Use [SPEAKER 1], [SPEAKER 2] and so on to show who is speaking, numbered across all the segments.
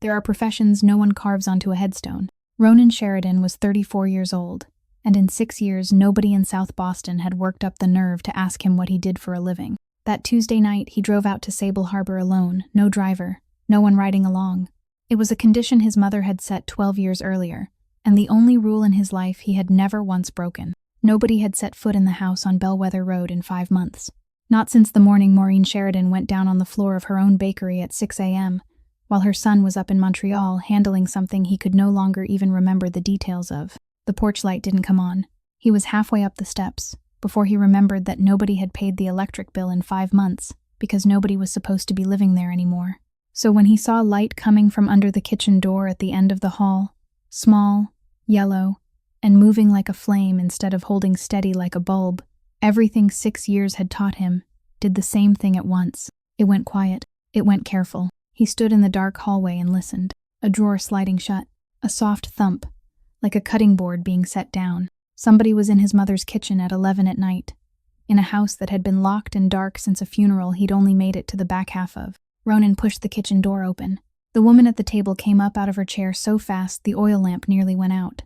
[SPEAKER 1] There are professions no one carves onto a headstone. Ronan Sheridan was 34 years old, and in 6 years nobody in South Boston had worked up the nerve to ask him what he did for a living. That Tuesday night he drove out to Sable Harbor alone, no driver, no one riding along. It was a condition his mother had set 12 years earlier, and the only rule in his life he had never once broken. Nobody had set foot in the house on Bellwether Road in 5 months. Not since the morning Maureen Sheridan went down on the floor of her own bakery at 6 a.m., while her son was up in Montreal handling something he could no longer even remember the details of. The porch light didn't come on. He was halfway up the steps before he remembered that nobody had paid the electric bill in 5 months because nobody was supposed to be living there anymore. So when he saw light coming from under the kitchen door at the end of the hall, small, yellow, and moving like a flame instead of holding steady like a bulb, everything 6 years had taught him did the same thing at once. It went quiet. It went careful. He stood in the dark hallway and listened. A drawer sliding shut. A soft thump, like a cutting board being set down. Somebody was in his mother's kitchen at 11 at night, in a house that had been locked and dark since a funeral he'd only made it to the back half of. Ronan pushed the kitchen door open. The woman at the table came up out of her chair so fast the oil lamp nearly went out.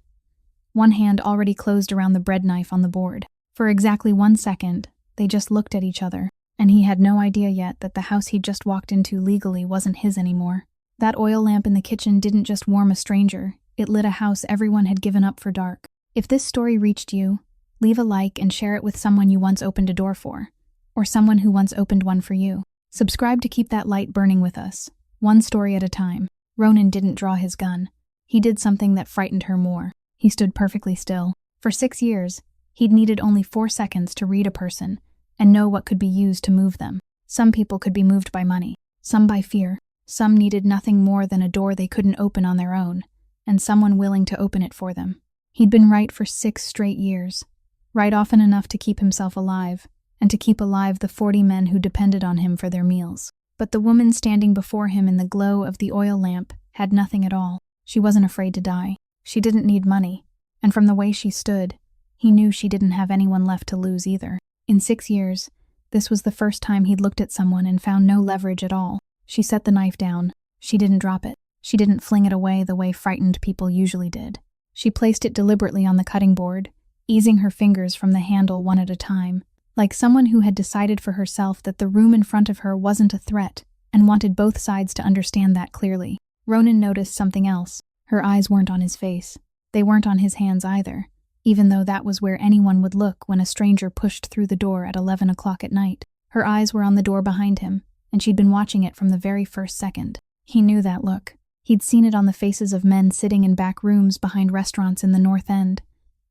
[SPEAKER 1] One hand already closed around the bread knife on the board. For exactly 1 second, they just looked at each other, and he had no idea yet that the house he'd just walked into legally wasn't his anymore. That oil lamp in the kitchen didn't just warm a stranger, it lit a house everyone had given up for dark. If this story reached you, leave a like and share it with someone you once opened a door for, or someone who once opened one for you. Subscribe to keep that light burning with us, one story at a time. Ronan didn't draw his gun. He did something that frightened her more. He stood perfectly still. For 6 years, he'd needed only 4 seconds to read a person and know what could be used to move them. Some people could be moved by money, some by fear, some needed nothing more than a door they couldn't open on their own, and someone willing to open it for them. He'd been right for 6 straight years, right often enough to keep himself alive, and to keep alive the 40 men who depended on him for their meals. But the woman standing before him in the glow of the oil lamp had nothing at all. She wasn't afraid to die. She didn't need money, and from the way she stood, he knew she didn't have anyone left to lose either. In 6 years, this was the first time he'd looked at someone and found no leverage at all. She set the knife down. She didn't drop it. She didn't fling it away the way frightened people usually did. She placed it deliberately on the cutting board, easing her fingers from the handle one at a time, like someone who had decided for herself that the room in front of her wasn't a threat and wanted both sides to understand that clearly. Ronan noticed something else. Her eyes weren't on his face. They weren't on his hands either, even though that was where anyone would look when a stranger pushed through the door at 11 o'clock at night. Her eyes were on the door behind him, and she'd been watching it from the very first second. He knew that look. He'd seen it on the faces of men sitting in back rooms behind restaurants in the North End,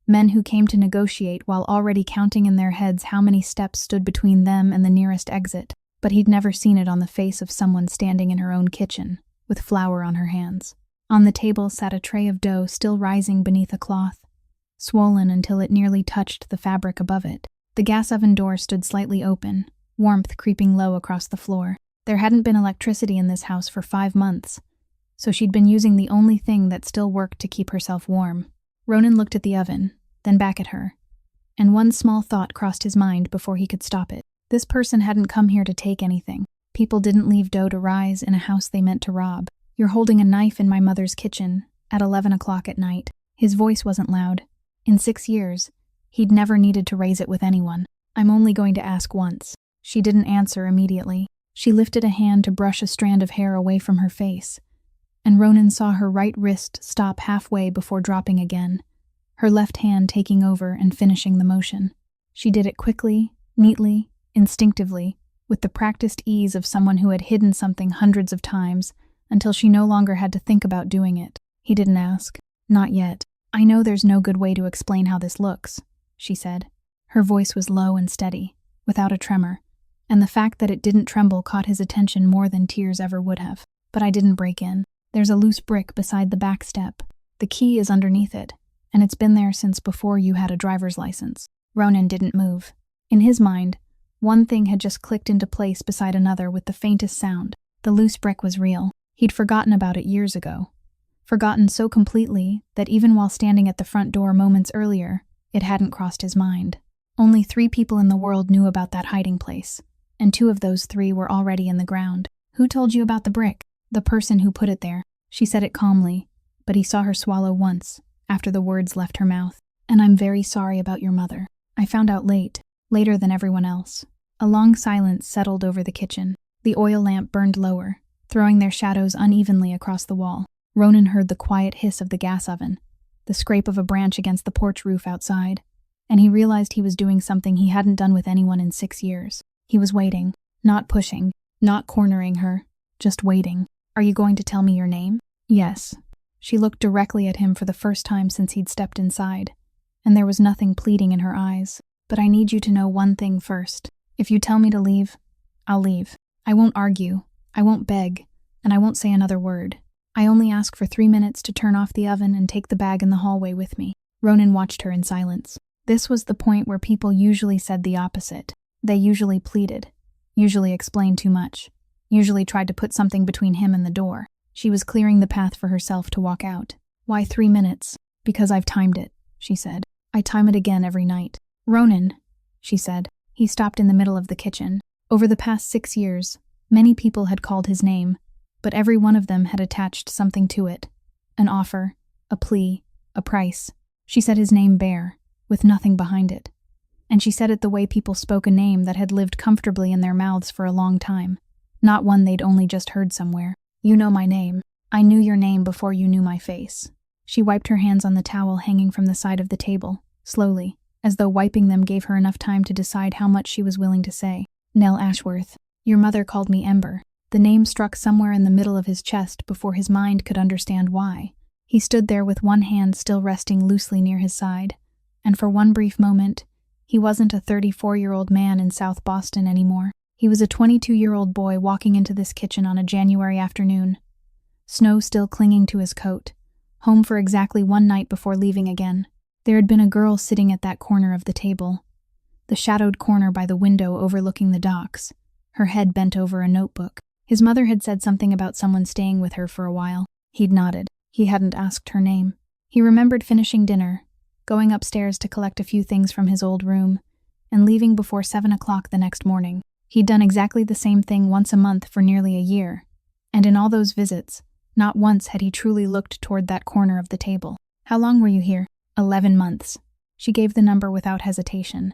[SPEAKER 1] men who came to negotiate while already counting in their heads how many steps stood between them and the nearest exit. But he'd never seen it on the face of someone standing in her own kitchen, with flour on her hands. On the table sat a tray of dough still rising beneath a cloth, swollen until it nearly touched the fabric above it. The gas oven door stood slightly open, warmth creeping low across the floor. There hadn't been electricity in this house for 5 months, so she'd been using the only thing that still worked to keep herself warm. Ronan looked at the oven, then back at her, and one small thought crossed his mind before he could stop it. This person hadn't come here to take anything. People didn't leave dough to rise in a house they meant to rob. "You're holding a knife in my mother's kitchen at 11 o'clock at night." His voice wasn't loud. In 6 years, he'd never needed to raise it with anyone. "I'm only going to ask once." She didn't answer immediately. She lifted a hand to brush a strand of hair away from her face, and Ronan saw her right wrist stop halfway before dropping again, her left hand taking over and finishing the motion. She did it quickly, neatly, instinctively, with the practiced ease of someone who had hidden something hundreds of times until she no longer had to think about doing it. He didn't ask. "Not yet. I know there's no good way to explain how this looks," she said. Her voice was low and steady, without a tremor, and the fact that it didn't tremble caught his attention more than tears ever would have. "But I didn't break in. There's a loose brick beside the back step. The key is underneath it, and it's been there since before you had a driver's license." Ronan didn't move. In his mind, one thing had just clicked into place beside another with the faintest sound. The loose brick was real. He'd forgotten about it years ago. Forgotten so completely that even while standing at the front door moments earlier, it hadn't crossed his mind. Only 3 people in the world knew about that hiding place, and 2 of those 3 were already in the ground. "Who told you about the brick?" "The person who put it there." She said it calmly, but he saw her swallow once, after the words left her mouth. "And I'm very sorry about your mother. I found out late, later than everyone else." A long silence settled over the kitchen. The oil lamp burned lower, throwing their shadows unevenly across the wall. Ronan heard the quiet hiss of the gas oven, the scrape of a branch against the porch roof outside, and he realized he was doing something he hadn't done with anyone in 6 years. He was waiting, not pushing, not cornering her, just waiting. "Are you going to tell me your name?" "Yes." She looked directly at him for the first time since he'd stepped inside, and there was nothing pleading in her eyes. "But I need you to know one thing first. If you tell me to leave, I'll leave. I won't argue, I won't beg, and I won't say another word. I only ask for 3 minutes to turn off the oven and take the bag in the hallway with me." Ronan watched her in silence. This was the point where people usually said the opposite. They usually pleaded, usually explained too much, usually tried to put something between him and the door. She was clearing the path for herself to walk out. "Why 3 minutes? Because I've timed it," she said. "I time it again every night." "Ronan," she said. He stopped in the middle of the kitchen. Over the past 6 years, many people had called his name, but every one of them had attached something to it. An offer, a plea, a price. She said his name bare, with nothing behind it. And she said it the way people spoke a name that had lived comfortably in their mouths for a long time, not one they'd only just heard somewhere. "You know my name. I knew your name before you knew my face." She wiped her hands on the towel hanging from the side of the table, slowly, as though wiping them gave her enough time to decide how much she was willing to say. "Nell Ashworth. Your mother called me Ember." The name struck somewhere in the middle of his chest before his mind could understand why. He stood there with one hand still resting loosely near his side, and for one brief moment, he wasn't a 34-year-old man in South Boston anymore. He was a 22-year-old boy walking into this kitchen on a January afternoon, snow still clinging to his coat, home for exactly one night before leaving again. There had been a girl sitting at that corner of the table, the shadowed corner by the window overlooking the docks, her head bent over a notebook. His mother had said something about someone staying with her for a while. He'd nodded. He hadn't asked her name. He remembered finishing dinner, going upstairs to collect a few things from his old room, and leaving before 7 o'clock the next morning. He'd done exactly the same thing once a month for nearly a year, and in all those visits, not once had he truly looked toward that corner of the table. "How long were you here?" 11 months. She gave the number without hesitation,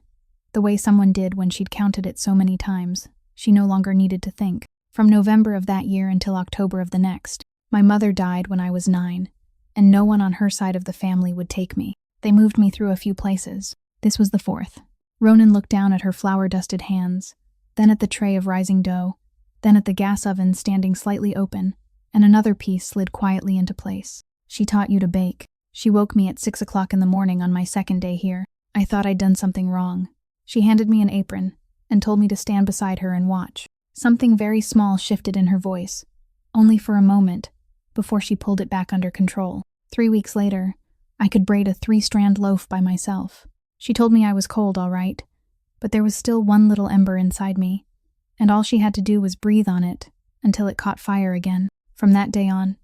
[SPEAKER 1] the way someone did when she'd counted it so many times. She no longer needed to think. "From November of that year until October of the next. My mother died when I was 9, and no one on her side of the family would take me. They moved me through a few places. This was the 4th. Ronan looked down at her flour-dusted hands, then at the tray of rising dough, then at the gas oven standing slightly open, and another piece slid quietly into place. "She taught you to bake. She woke me at 6 o'clock in the morning on my 2nd day here. I thought I'd done something wrong. She handed me an apron and told me to stand beside her and watch." Something very small shifted in her voice, only for a moment, before she pulled it back under control. 3 weeks later, I could braid a 3-strand loaf by myself. She told me I was cold, all right, but there was still one little ember inside me, and all she had to do was breathe on it until it caught fire again. From that day on,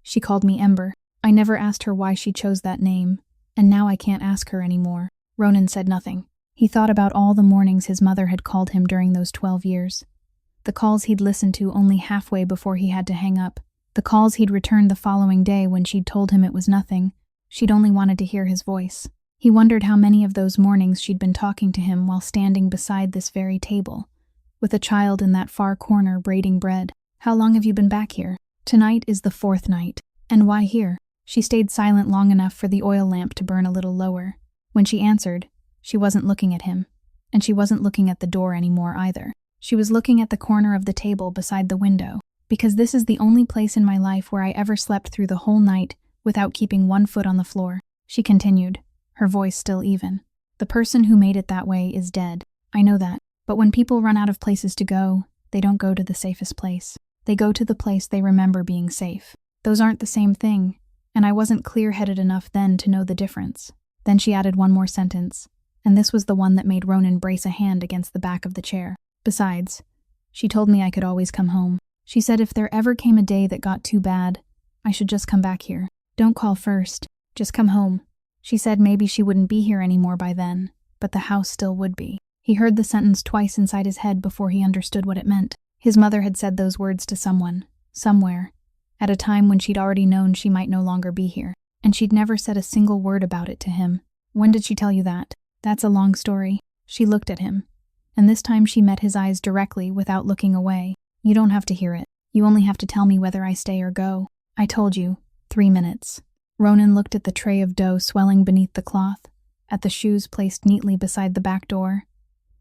[SPEAKER 1] she called me Ember. I never asked her why she chose that name, and now I can't ask her anymore. Ronan said nothing. He thought about all the mornings his mother had called him during those 12 years. The calls he'd listened to only halfway before he had to hang up. The calls he'd returned the following day when she'd told him it was nothing. She'd only wanted to hear his voice. He wondered how many of those mornings she'd been talking to him while standing beside this very table, with a child in that far corner braiding bread. "How long have you been back here?" "Tonight is the 4th night." "And why here?" She stayed silent long enough for the oil lamp to burn a little lower. When she answered, she wasn't looking at him, and she wasn't looking at the door anymore either. She was looking at the corner of the table beside the window. "Because this is the only place in my life where I ever slept through the whole night without keeping one foot on the floor," she continued, her voice still even. "The person who made it that way is dead. I know that. But when people run out of places to go, they don't go to the safest place. They go to the place they remember being safe. Those aren't the same thing, and I wasn't clear-headed enough then to know the difference." Then she added one more sentence, and this was the one that made Ronan brace a hand against the back of the chair. "Besides, she told me I could always come home. She said if there ever came a day that got too bad, I should just come back here. Don't call first, just come home. She said maybe she wouldn't be here anymore by then, but the house still would be." He heard the sentence twice inside his head before he understood what it meant. His mother had said those words to someone, somewhere, at a time when she'd already known she might no longer be here. And she'd never said a single word about it to him. When did she tell you that? That's a long story. She looked at him, and this time she met his eyes directly without looking away. You don't have to hear it. You only have to tell me whether I stay or go. I told you. 3 minutes. Ronan looked at the tray of dough swelling beneath the cloth, at the shoes placed neatly beside the back door,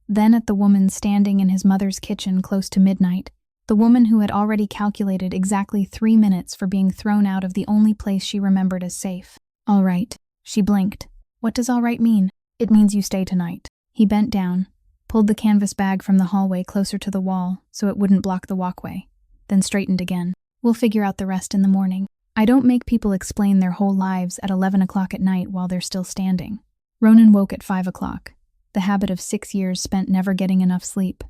[SPEAKER 1] then at the woman standing in his mother's kitchen close to midnight, the woman who had already calculated exactly 3 minutes for being thrown out of the only place she remembered as safe. All right. She blinked. What does all right mean? It means you stay tonight. He bent down, pulled the canvas bag from the hallway closer to the wall so it wouldn't block the walkway, then straightened again. We'll figure out the rest in the morning. I don't make people explain their whole lives at 11 o'clock at night while they're still standing. Ronan woke at 5 o'clock, the habit of 6 years spent never getting enough sleep,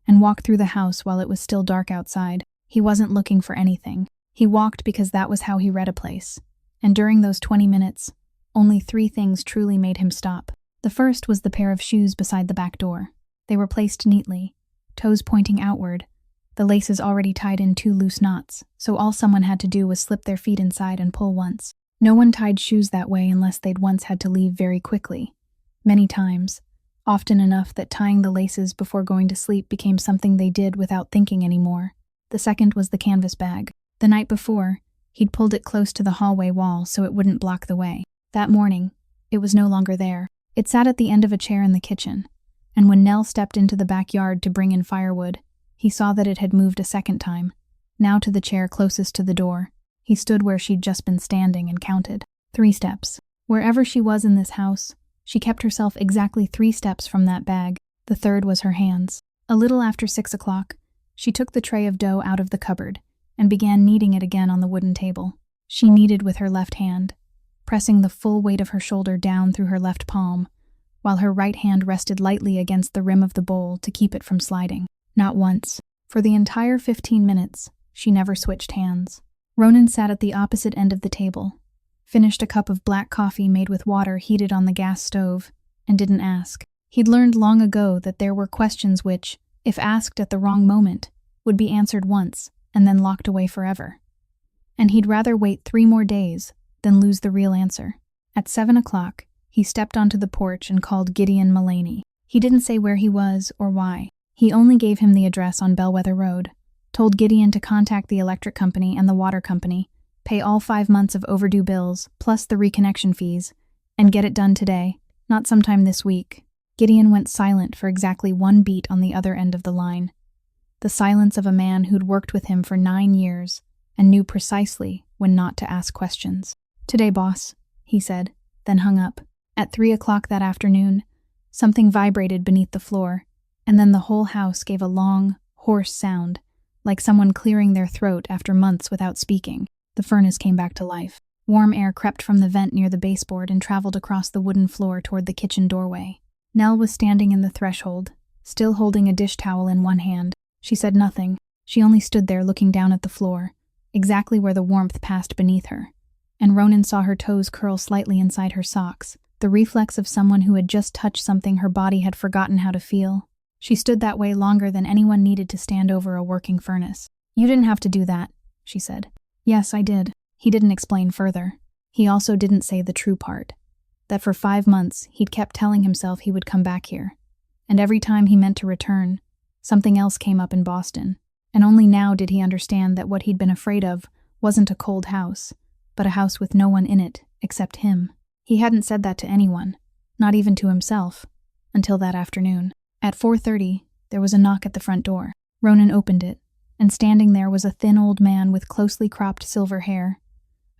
[SPEAKER 1] and walked through the house while it was still dark outside. He wasn't looking for anything. He walked because that was how he read a place. And during those 20 minutes, only 3 things truly made him stop. The first was the pair of shoes beside the back door. They were placed neatly, toes pointing outward, the laces already tied in 2 loose knots, so all someone had to do was slip their feet inside and pull once. No one tied shoes that way unless they'd once had to leave very quickly. Many times, often enough that tying the laces before going to sleep became something they did without thinking anymore. The second was the canvas bag. The night before, he'd pulled it close to the hallway wall so it wouldn't block the way. That morning, it was no longer there. It sat at the end of a chair in the kitchen, and when Nell stepped into the backyard to bring in firewood, he saw that it had moved a second time, now to the chair closest to the door. He stood where she'd just been standing and counted. 3 steps. Wherever she was in this house, she kept herself exactly 3 steps from that bag. The third was her hands. A little after 6 o'clock, she took the tray of dough out of the cupboard and began kneading it again on the wooden table. She kneaded with her left hand, pressing the full weight of her shoulder down through her left palm, while her right hand rested lightly against the rim of the bowl to keep it from sliding. Not once. For the entire 15 minutes, she never switched hands. Ronan sat at the opposite end of the table, finished a cup of black coffee made with water heated on the gas stove, and didn't ask. He'd learned long ago that there were questions which, if asked at the wrong moment, would be answered once and then locked away forever. And he'd rather wait 3 more days than lose the real answer. At 7 o'clock, he stepped onto the porch and called Gideon Mullaney. He didn't say where he was or why. He only gave him the address on Bellwether Road, told Gideon to contact the electric company and the water company, pay all 5 months of overdue bills, plus the reconnection fees, and get it done today, not sometime this week. Gideon went silent for exactly 1 beat on the other end of the line. The silence of a man who'd worked with him for 9 years and knew precisely when not to ask questions. Today, boss, he said, then hung up. At 3 o'clock that afternoon, something vibrated beneath the floor, and then the whole house gave a long, hoarse sound, like someone clearing their throat after months without speaking. The furnace came back to life. Warm air crept from the vent near the baseboard and traveled across the wooden floor toward the kitchen doorway. Nell was standing in the threshold, still holding a dish towel in one hand. She said nothing. She only stood there looking down at the floor, exactly where the warmth passed beneath her. And Ronan saw her toes curl slightly inside her socks, the reflex of someone who had just touched something her body had forgotten how to feel. She stood that way longer than anyone needed to stand over a working furnace. You didn't have to do that, she said. Yes, I did. He didn't explain further. He also didn't say the true part, that for 5 months he'd kept telling himself he would come back here. And every time he meant to return, something else came up in Boston. And only now did he understand that what he'd been afraid of wasn't a cold house, but a house with no one in it except him. He hadn't said that to anyone, not even to himself, until that afternoon. At 4:30, there was a knock at the front door. Ronan opened it, and standing there was a thin old man with closely cropped silver hair,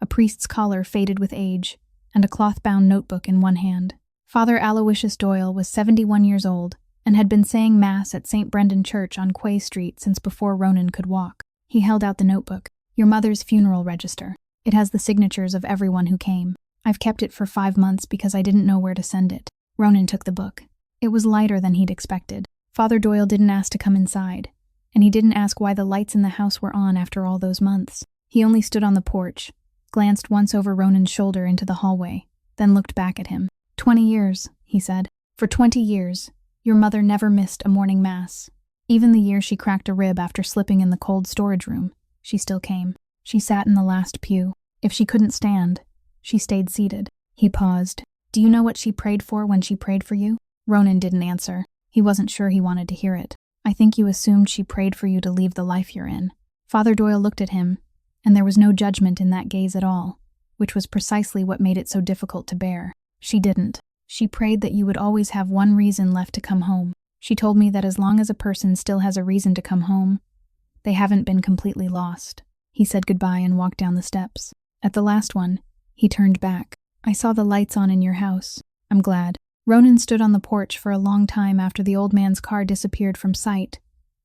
[SPEAKER 1] a priest's collar faded with age, and a cloth-bound notebook in one hand. Father Aloysius Doyle was 71 years old and had been saying Mass at St. Brendan Church on Quay Street since before Ronan could walk. He held out the notebook. Your mother's funeral register. It has the signatures of everyone who came. I've kept it for 5 months because I didn't know where to send it. Ronan took the book. It was lighter than he'd expected. Father Doyle didn't ask to come inside, and he didn't ask why the lights in the house were on after all those months. He only stood on the porch, glanced once over Ronan's shoulder into the hallway, then looked back at him. 20 years, he said. For 20 years, your mother never missed a morning mass. Even the year she cracked a rib after slipping in the cold storage room, she still came. She sat in the last pew. If she couldn't stand, she stayed seated. He paused. Do you know what she prayed for when she prayed for you? Ronan didn't answer. He wasn't sure he wanted to hear it. I think you assumed she prayed for you to leave the life you're in. Father Doyle looked at him, and there was no judgment in that gaze at all, which was precisely what made it so difficult to bear. She didn't. She prayed that you would always have one reason left to come home. She told me that as long as a person still has a reason to come home, they haven't been completely lost. He said goodbye and walked down the steps. At the last one, he turned back. I saw the lights on in your house. I'm glad. Ronan stood on the porch for a long time after the old man's car disappeared from sight,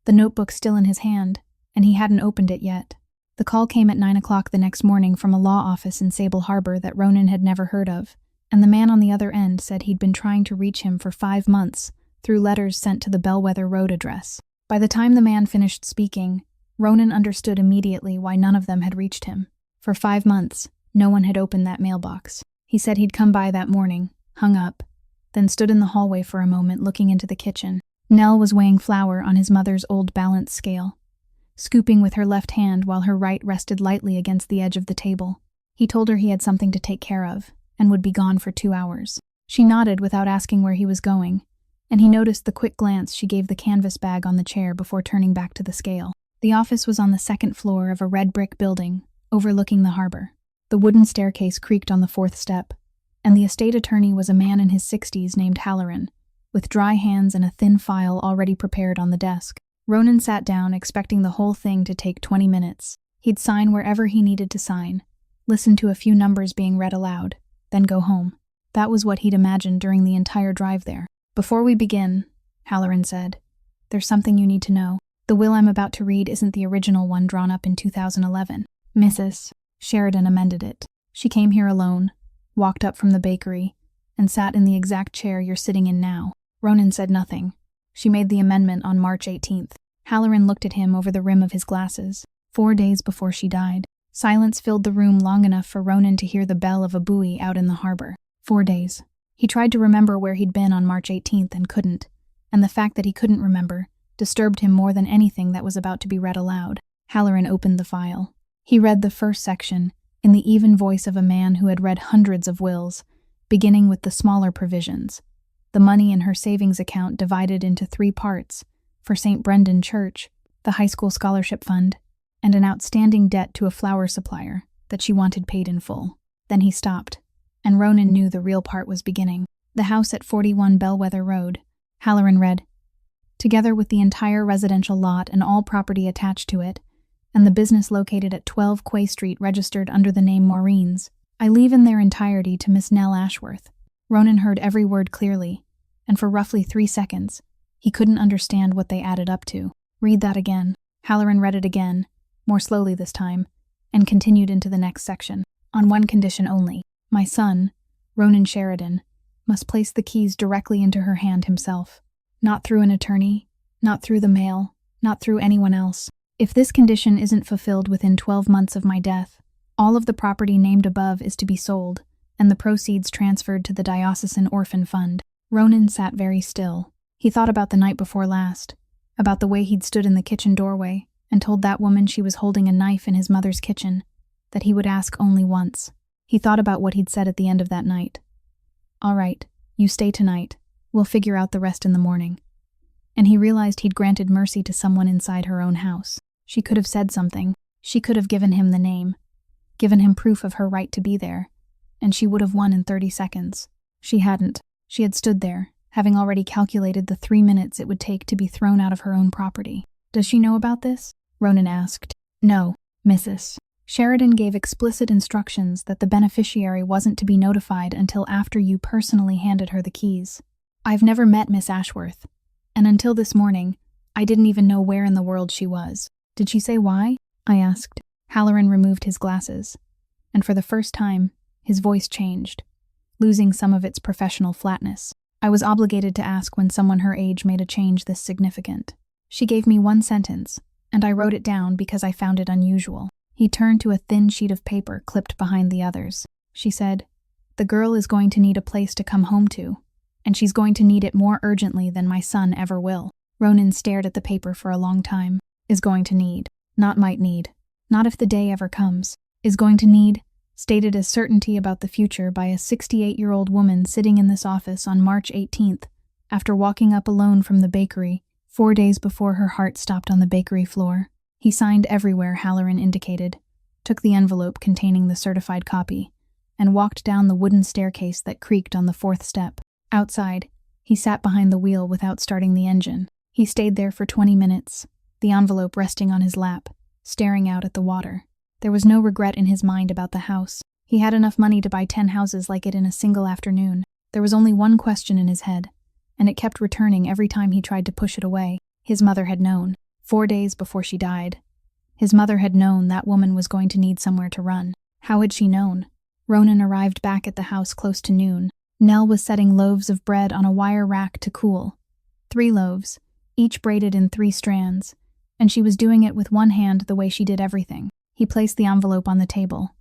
[SPEAKER 1] the notebook still in his hand, and he hadn't opened it yet. The call came at 9 o'clock the next morning from a law office in Sable Harbor that Ronan had never heard of, and the man on the other end said he'd been trying to reach him for 5 months through letters sent to the Bellwether Road address. By the time the man finished speaking, Ronan understood immediately why none of them had reached him. For 5 months, no one had opened that mailbox. He said he'd come by that morning, hung up, then stood in the hallway for a moment looking into the kitchen. Nell was weighing flour on his mother's old balance scale, scooping with her left hand while her right rested lightly against the edge of the table. He told her he had something to take care of, and would be gone for 2 hours. She nodded without asking where he was going, and he noticed the quick glance she gave the canvas bag on the chair before turning back to the scale. The office was on the 2nd floor of a red brick building, overlooking the harbor. The wooden staircase creaked on the 4th step, and the estate attorney was a man in his 60s named Halloran, with dry hands and a thin file already prepared on the desk. Ronan sat down, expecting the whole thing to take 20 minutes. He'd sign wherever he needed to sign, listen to a few numbers being read aloud, then go home. That was what he'd imagined during the entire drive there. Before we begin, Halloran said, there's something you need to know. The will I'm about to read isn't the original one drawn up in 2011. Mrs. Sheridan amended it. She came here alone, walked up from the bakery, and sat in the exact chair you're sitting in now. Ronan said nothing. She made the amendment on March 18th. Halloran looked at him over the rim of his glasses. 4 days before she died. Silence filled the room long enough for Ronan to hear the bell of a buoy out in the harbor. 4 days. He tried to remember where he'd been on March 18th and couldn't, and the fact that he couldn't remember disturbed him more than anything that was about to be read aloud. Halloran opened the file. He read the first section, in the even voice of a man who had read hundreds of wills, beginning with the smaller provisions. The money in her savings account divided into 3 parts, for St. Brendan Church, the high school scholarship fund, and an outstanding debt to a flour supplier that she wanted paid in full. Then he stopped, and Ronan knew the real part was beginning. The house at 41 Bellwether Road. Halloran read, together with the entire residential lot and all property attached to it, and the business located at 12 Quay Street registered under the name Maureen's, I leave in their entirety to Miss Nell Ashworth. Ronan heard every word clearly, and for roughly 3 seconds, he couldn't understand what they added up to. Read that again. Halloran read it again, more slowly this time, and continued into the next section. On one condition only. My son, Ronan Sheridan, must place the keys directly into her hand himself. Not through an attorney, not through the mail, not through anyone else. If this condition isn't fulfilled within 12 months of my death, all of the property named above is to be sold, and the proceeds transferred to the Diocesan Orphan Fund. Ronan sat very still. He thought about the night before last, about the way he'd stood in the kitchen doorway and told that woman she was holding a knife in his mother's kitchen, that he would ask only once. He thought about what he'd said at the end of that night. All right, you stay tonight. We'll figure out the rest in the morning. And he realized he'd granted mercy to someone inside her own house. She could have said something. She could have given him the name, given him proof of her right to be there, and she would have won in 30 seconds. She hadn't. She had stood there, having already calculated the 3 minutes it would take to be thrown out of her own property. Does she know about this? Ronan asked. No, Mrs. Sheridan gave explicit instructions that the beneficiary wasn't to be notified until after you personally handed her the keys. I've never met Miss Ashworth, and until this morning, I didn't even know where in the world she was. Did she say why? I asked. Halloran removed his glasses, and for the first time, his voice changed, losing some of its professional flatness. I was obligated to ask when someone her age made a change this significant. She gave me 1 sentence, and I wrote it down because I found it unusual. He turned to a thin sheet of paper clipped behind the others. She said, the girl is going to need a place to come home to, and she's going to need it more urgently than my son ever will. Ronan stared at the paper for a long time. Is going to need, not might need. Not if the day ever comes. Is going to need, stated as certainty about the future by a 68-year-old woman sitting in this office on March 18th, after walking up alone from the bakery, 4 days before her heart stopped on the bakery floor. He signed everywhere Halloran indicated, took the envelope containing the certified copy, and walked down the wooden staircase that creaked on the 4th step. Outside, he sat behind the wheel without starting the engine. He stayed there for 20 minutes, the envelope resting on his lap, staring out at the water. There was no regret in his mind about the house. He had enough money to buy 10 houses like it in a single afternoon. There was only one question in his head, and it kept returning every time he tried to push it away. His mother had known, 4 days before she died. His mother had known that woman was going to need somewhere to run. How had she known? Ronan arrived back at the house close to noon. Nell was setting loaves of bread on a wire rack to cool. 3 loaves, each braided in 3 strands, and she was doing it with one hand the way she did everything. He placed the envelope on the table,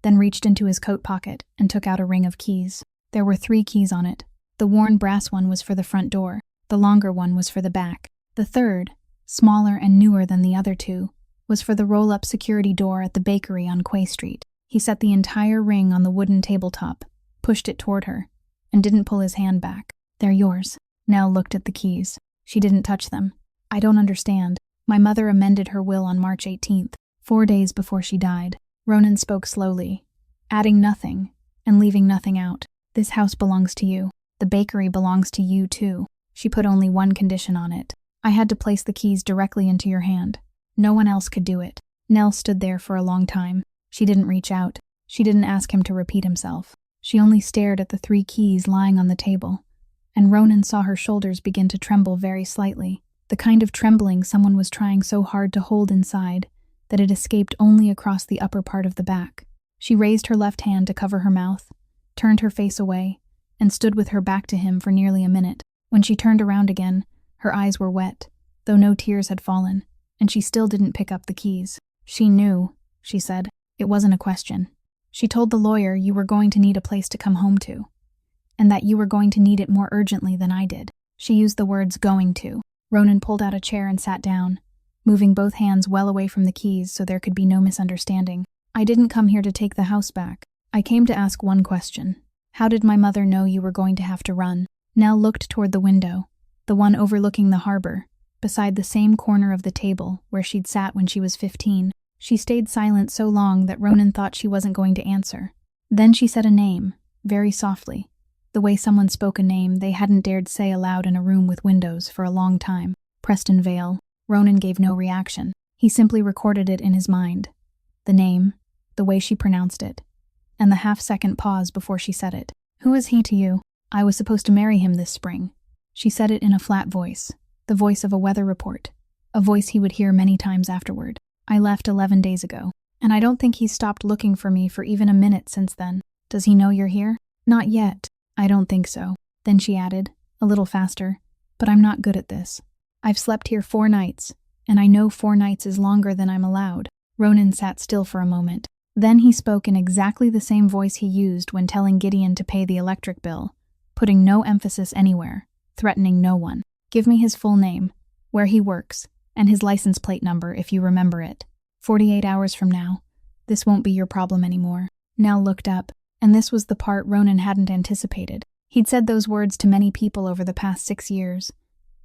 [SPEAKER 1] then reached into his coat pocket and took out a ring of keys. There were 3 keys on it. The worn brass one was for the front door. The longer one was for the back. The third, smaller and newer than the other 2, was for the roll-up security door at the bakery on Quay Street. He set the entire ring on the wooden tabletop, pushed it toward her, and didn't pull his hand back. "They're yours." Nell looked at the keys. She didn't touch them. "I don't understand. My mother amended her will on March 18th, 4 days before she died." Ronan spoke slowly, adding nothing and leaving nothing out. "This house belongs to you. The bakery belongs to you too. She put only one condition on it. I had to place the keys directly into your hand. No one else could do it." Nell stood there for a long time. She didn't reach out. She didn't ask him to repeat himself. She only stared at the 3 keys lying on the table, and Ronan saw her shoulders begin to tremble very slightly, the kind of trembling someone was trying so hard to hold inside that it escaped only across the upper part of the back. She raised her left hand to cover her mouth, turned her face away, and stood with her back to him for nearly a minute. When she turned around again, her eyes were wet, though no tears had fallen, and she still didn't pick up the keys. "She knew," she said. "It wasn't a question. She told the lawyer you were going to need a place to come home to, and that you were going to need it more urgently than I did." She used the words "going to." Ronan pulled out a chair and sat down, moving both hands well away from the keys so there could be no misunderstanding. "I didn't come here to take the house back. I came to ask one question. How did my mother know you were going to have to run?" Nell looked toward the window, the one overlooking the harbor, beside the same corner of the table where she'd sat when she was 15. She stayed silent so long that Ronan thought she wasn't going to answer. Then she said a name, very softly, the way someone spoke a name they hadn't dared say aloud in a room with windows for a long time. "Preston Vale." Ronan gave no reaction. He simply recorded it in his mind. The name, the way she pronounced it, and the half-second pause before she said it. "Who is he to you?" "I was supposed to marry him this spring." She said it in a flat voice, the voice of a weather report, a voice he would hear many times afterward. "I left 11 days ago, and I don't think he's stopped looking for me for even a minute since then. Does he know you're here?" "Not yet. I don't think so." Then she added, a little faster, "But I'm not good at this. I've slept here 4 nights, and I know 4 nights is longer than I'm allowed." Ronan sat still for a moment. Then he spoke in exactly the same voice he used when telling Gideon to pay the electric bill, putting no emphasis anywhere, threatening no one. "Give me his full name, where he works, and his license plate number if you remember it. 48 hours from now, this won't be your problem anymore." Nell looked up, and this was the part Ronan hadn't anticipated. He'd said those words to many people over the past 6 years,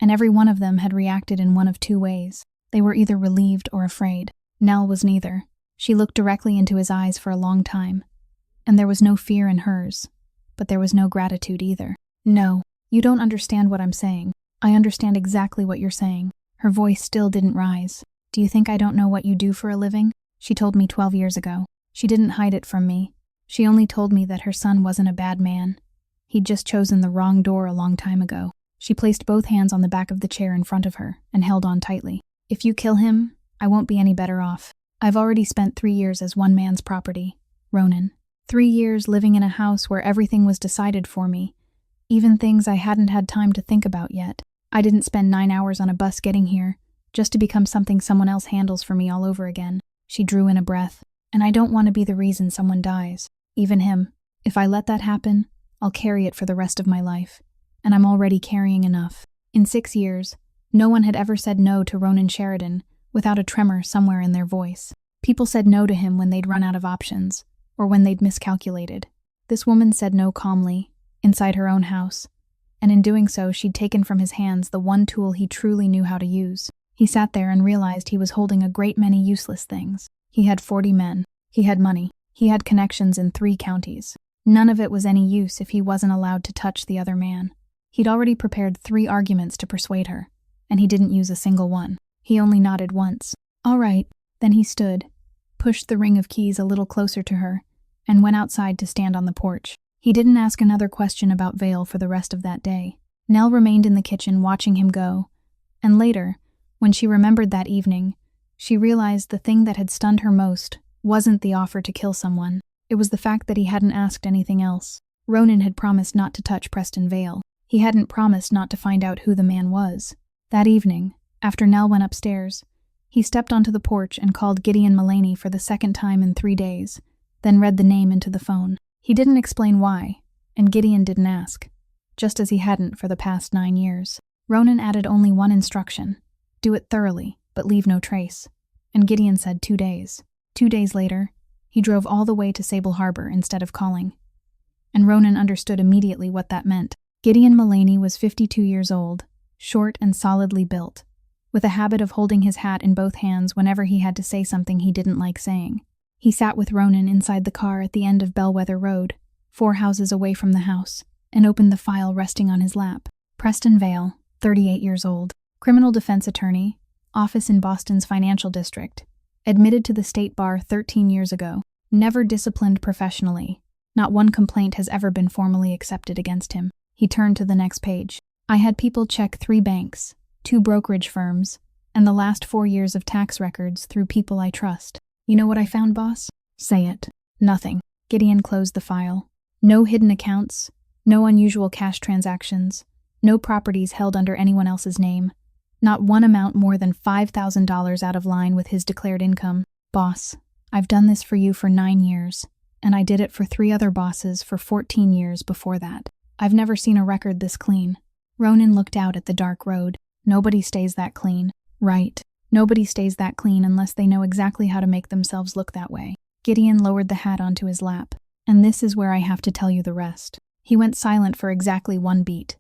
[SPEAKER 1] and every one of them had reacted in one of 2 ways. They were either relieved or afraid. Nell was neither. She looked directly into his eyes for a long time, and there was no fear in hers, but there was no gratitude either. "No, you don't understand what I'm saying. I understand exactly what you're saying." Her voice still didn't rise. "Do you think I don't know what you do for a living? She told me 12 years ago. She didn't hide it from me. She only told me that her son wasn't a bad man. He'd just chosen the wrong door a long time ago." She placed both hands on the back of the chair in front of her and held on tightly. "If you kill him, I won't be any better off. I've already spent 3 years as one man's property, Ronan. 3 years living in a house where everything was decided for me, even things I hadn't had time to think about yet. I didn't spend 9 hours on a bus getting here, just to become something someone else handles for me all over again." She drew in a breath. "And I don't want to be the reason someone dies, even him. If I let that happen, I'll carry it for the rest of my life, and I'm already carrying enough." In 6 years, no one had ever said no to Ronan Sheridan without a tremor somewhere in their voice. People said no to him when they'd run out of options, or when they'd miscalculated. This woman said no calmly, inside her own house, and in doing so she'd taken from his hands the one tool he truly knew how to use. He sat there and realized he was holding a great many useless things. He had 40 men. He had money. He had connections in 3 counties. None of it was any use if he wasn't allowed to touch the other man. He'd already prepared 3 arguments to persuade her, and he didn't use a single one. He only nodded once. All right. Then he stood, pushed the ring of keys a little closer to her, and went outside to stand on the porch. He didn't ask another question about Vale for the rest of that day. Nell remained in the kitchen watching him go, and later, when she remembered that evening, she realized the thing that had stunned her most wasn't the offer to kill someone. It was the fact that he hadn't asked anything else. Ronan had promised not to touch Preston Vale. He hadn't promised not to find out who the man was. That evening, after Nell went upstairs, he stepped onto the porch and called Gideon Mullaney for the second time in 3 days, then read the name into the phone. He didn't explain why, and Gideon didn't ask, just as he hadn't for the past 9 years. Ronan added only one instruction: do it thoroughly, but leave no trace. And Gideon said 2 days. 2 days later, he drove all the way to Sable Harbor instead of calling. And Ronan understood immediately what that meant. Gideon Mullaney was 52 years old, short and solidly built, with a habit of holding his hat in both hands whenever he had to say something he didn't like saying. He sat with Ronan inside the car at the end of Bellwether Road, 4 houses away from the house, and opened the file resting on his lap. Preston Vale, 38 years old, criminal defense attorney, office in Boston's financial district, admitted to the state bar 13 years ago, never disciplined professionally. Not one complaint has ever been formally accepted against him. He turned to the next page. I had people check 3 banks, 2 brokerage firms, and the last 4 years of tax records through people I trust. You know what I found, boss? Say it. Nothing. Gideon closed the file. No hidden accounts, no unusual cash transactions, no properties held under anyone else's name. Not one amount more than $5,000 out of line with his declared income. Boss, I've done this for you for 9 years, and I did it for 3 other bosses for 14 years before that. I've never seen a record this clean. Ronan looked out at the dark road. Nobody stays that clean. Right. Nobody stays that clean unless they know exactly how to make themselves look that way. Gideon lowered the hat onto his lap. And this is where I have to tell you the rest. He went silent for exactly 1 beat.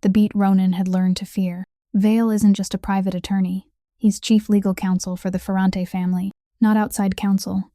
[SPEAKER 1] The beat Ronan had learned to fear. Vale isn't just a private attorney. He's chief legal counsel for the Ferrante family, not outside counsel,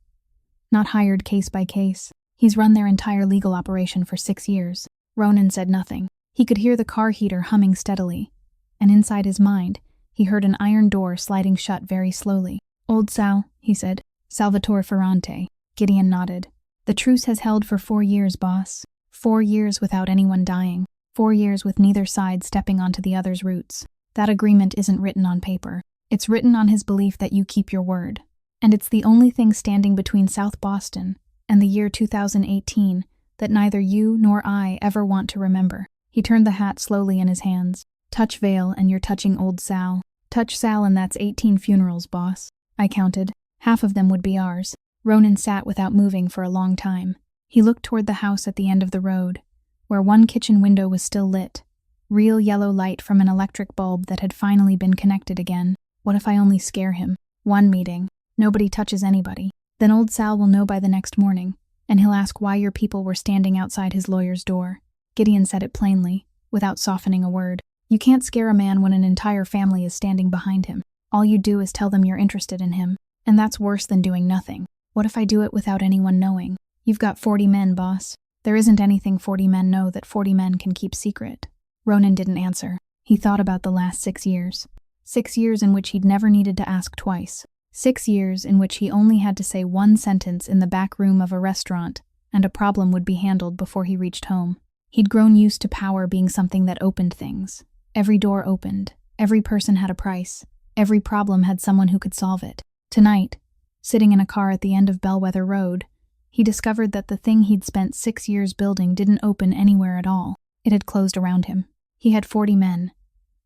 [SPEAKER 1] not hired case by case. He's run their entire legal operation for 6 years. Ronan said nothing. He could hear the car heater humming steadily, and inside his mind, he heard an iron door sliding shut very slowly. Old Sal, he said. Salvatore Ferrante. Gideon nodded. The truce has held for 4 years, boss. 4 years without anyone dying. 4 years with neither side stepping onto the other's roots. That agreement isn't written on paper. It's written on his belief that you keep your word. And it's the only thing standing between South Boston and the year 2018 that neither you nor I ever want to remember. He turned the hat slowly in his hands. Touch Vale and you're touching old Sal. Touch Sal and that's 18 funerals, boss. I counted. Half of them would be ours. Ronan sat without moving for a long time. He looked toward the house at the end of the road, where one kitchen window was still lit. Real yellow light from an electric bulb that had finally been connected again. What if I only scare him? 1 meeting. Nobody touches anybody. Then old Sal will know by the next morning, and he'll ask why your people were standing outside his lawyer's door. Gideon said it plainly, without softening a word. You can't scare a man when an entire family is standing behind him. All you do is tell them you're interested in him, and that's worse than doing nothing. What if I do it without anyone knowing? You've got 40 men, boss. There isn't anything 40 men know that 40 men can keep secret. Ronan didn't answer. He thought about the last 6 years. 6 years in which he'd never needed to ask twice. 6 years in which he only had to say 1 sentence in the back room of a restaurant, and a problem would be handled before he reached home. He'd grown used to power being something that opened things. Every door opened. Every person had a price. Every problem had someone who could solve it. Tonight, sitting in a car at the end of Bellwether Road, he discovered that the thing he'd spent 6 years building didn't open anywhere at all. It had closed around him. He had 40 men,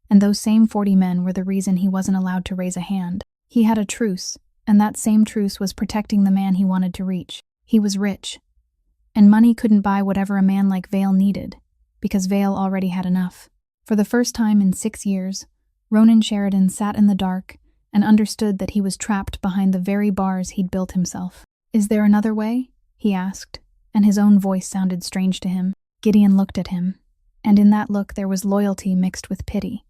[SPEAKER 1] and those same 40 men were the reason he wasn't allowed to raise a hand. He had a truce, and that same truce was protecting the man he wanted to reach. He was rich, and money couldn't buy whatever a man like Vale needed, because Vale already had enough. For the first time in 6 years, Ronan Sheridan sat in the dark and understood that he was trapped behind the very bars he'd built himself. "Is there another way?" he asked, and his own voice sounded strange to him. Gideon looked at him, and in that look there was loyalty mixed with pity,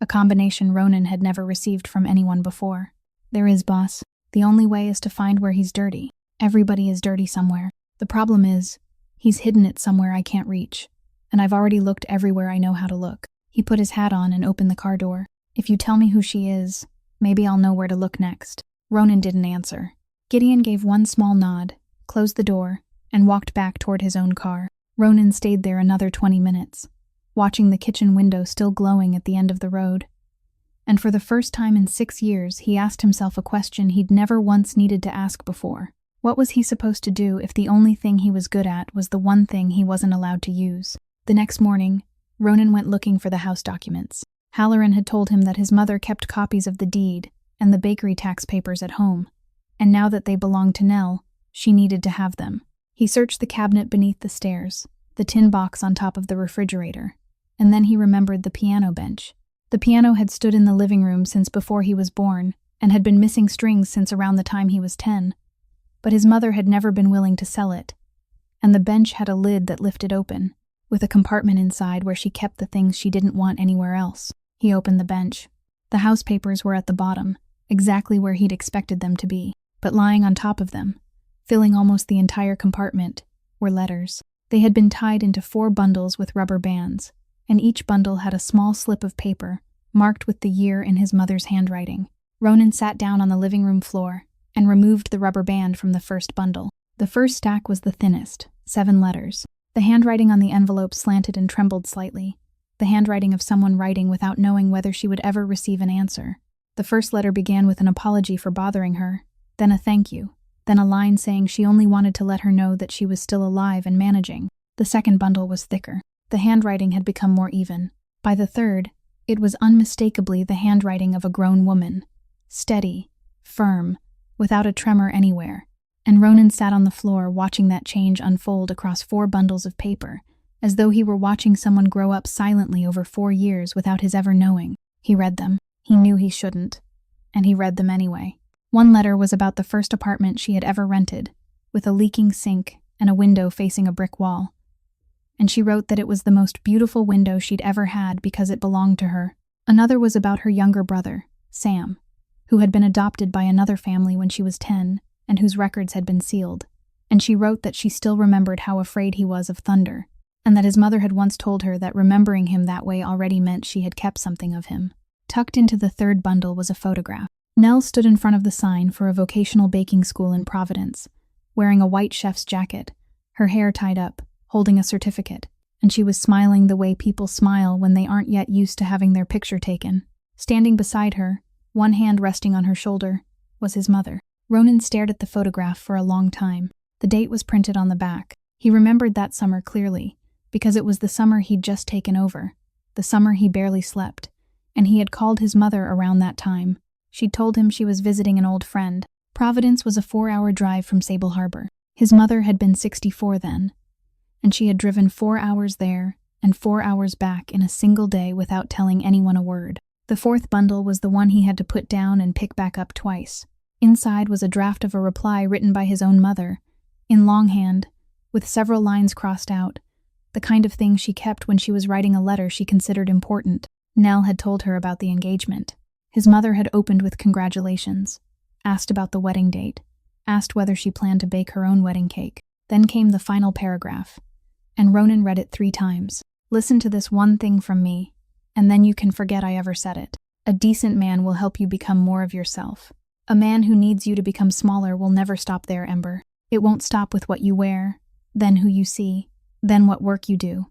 [SPEAKER 1] a combination Ronan had never received from anyone before. "There is, boss. The only way is to find where he's dirty. Everybody is dirty somewhere. The problem is, he's hidden it somewhere I can't reach, and I've already looked everywhere I know how to look." He put his hat on and opened the car door. "If you tell me who she is, maybe I'll know where to look next." Ronan didn't answer. Gideon gave one small nod, closed the door, and walked back toward his own car. Ronan stayed there another 20 minutes, watching the kitchen window still glowing at the end of the road. And for the first time in 6 years, he asked himself a question he'd never once needed to ask before. What was he supposed to do if the only thing he was good at was the one thing he wasn't allowed to use? The next morning, Ronan went looking for the house documents. Halloran had told him that his mother kept copies of the deed and the bakery tax papers at home, and now that they belonged to Nell, she needed to have them. He searched the cabinet beneath the stairs, the tin box on top of the refrigerator, and then he remembered the piano bench. The piano had stood in the living room since before he was born and had been missing strings since around the time he was 10, but his mother had never been willing to sell it, and the bench had a lid that lifted open, with a compartment inside where she kept the things she didn't want anywhere else. He opened the bench. The house papers were at the bottom, exactly where he'd expected them to be, but lying on top of them, filling almost the entire compartment, were letters. They had been tied into 4 bundles with rubber bands, and each bundle had a small slip of paper, marked with the year in his mother's handwriting. Ronan sat down on the living room floor and removed the rubber band from the first bundle. The first stack was the thinnest, 7 letters. The handwriting on the envelope slanted and trembled slightly, the handwriting of someone writing without knowing whether she would ever receive an answer. The first letter began with an apology for bothering her, then a thank you, then a line saying she only wanted to let her know that she was still alive and managing. The second bundle was thicker. The handwriting had become more even. By the third, it was unmistakably the handwriting of a grown woman, steady, firm, without a tremor anywhere. And Ronan sat on the floor watching that change unfold across 4 bundles of paper, as though he were watching someone grow up silently over 4 years without his ever knowing. He read them. He knew he shouldn't, and he read them anyway. One letter was about the first apartment she had ever rented, with a leaking sink and a window facing a brick wall. And she wrote that it was the most beautiful window she'd ever had because it belonged to her. Another was about her younger brother, Sam, who had been adopted by another family when she was 10, and whose records had been sealed, and she wrote that she still remembered how afraid he was of thunder, and that his mother had once told her that remembering him that way already meant she had kept something of him. Tucked into the third bundle was a photograph. Nell stood in front of the sign for a vocational baking school in Providence, wearing a white chef's jacket, her hair tied up, holding a certificate, and she was smiling the way people smile when they aren't yet used to having their picture taken. Standing beside her, one hand resting on her shoulder, was his mother. Ronan stared at the photograph for a long time. The date was printed on the back. He remembered that summer clearly, because it was the summer he'd just taken over, the summer he barely slept, and he had called his mother around that time. She'd told him she was visiting an old friend. Providence was a 4-hour drive from Sable Harbor. His mother had been 64 then, and she had driven 4 hours there and 4 hours back in a single day without telling anyone a word. The fourth bundle was the one he had to put down and pick back up twice. Inside was a draft of a reply written by his own mother, in longhand, with several lines crossed out, the kind of thing she kept when she was writing a letter she considered important. Nell had told her about the engagement. His mother had opened with congratulations, asked about the wedding date, asked whether she planned to bake her own wedding cake. Then came the final paragraph, and Ronan read it 3 times. "Listen to this one thing from me, and then you can forget I ever said it. A decent man will help you become more of yourself. A man who needs you to become smaller will never stop there, Ember. It won't stop with what you wear, then who you see, then what work you do.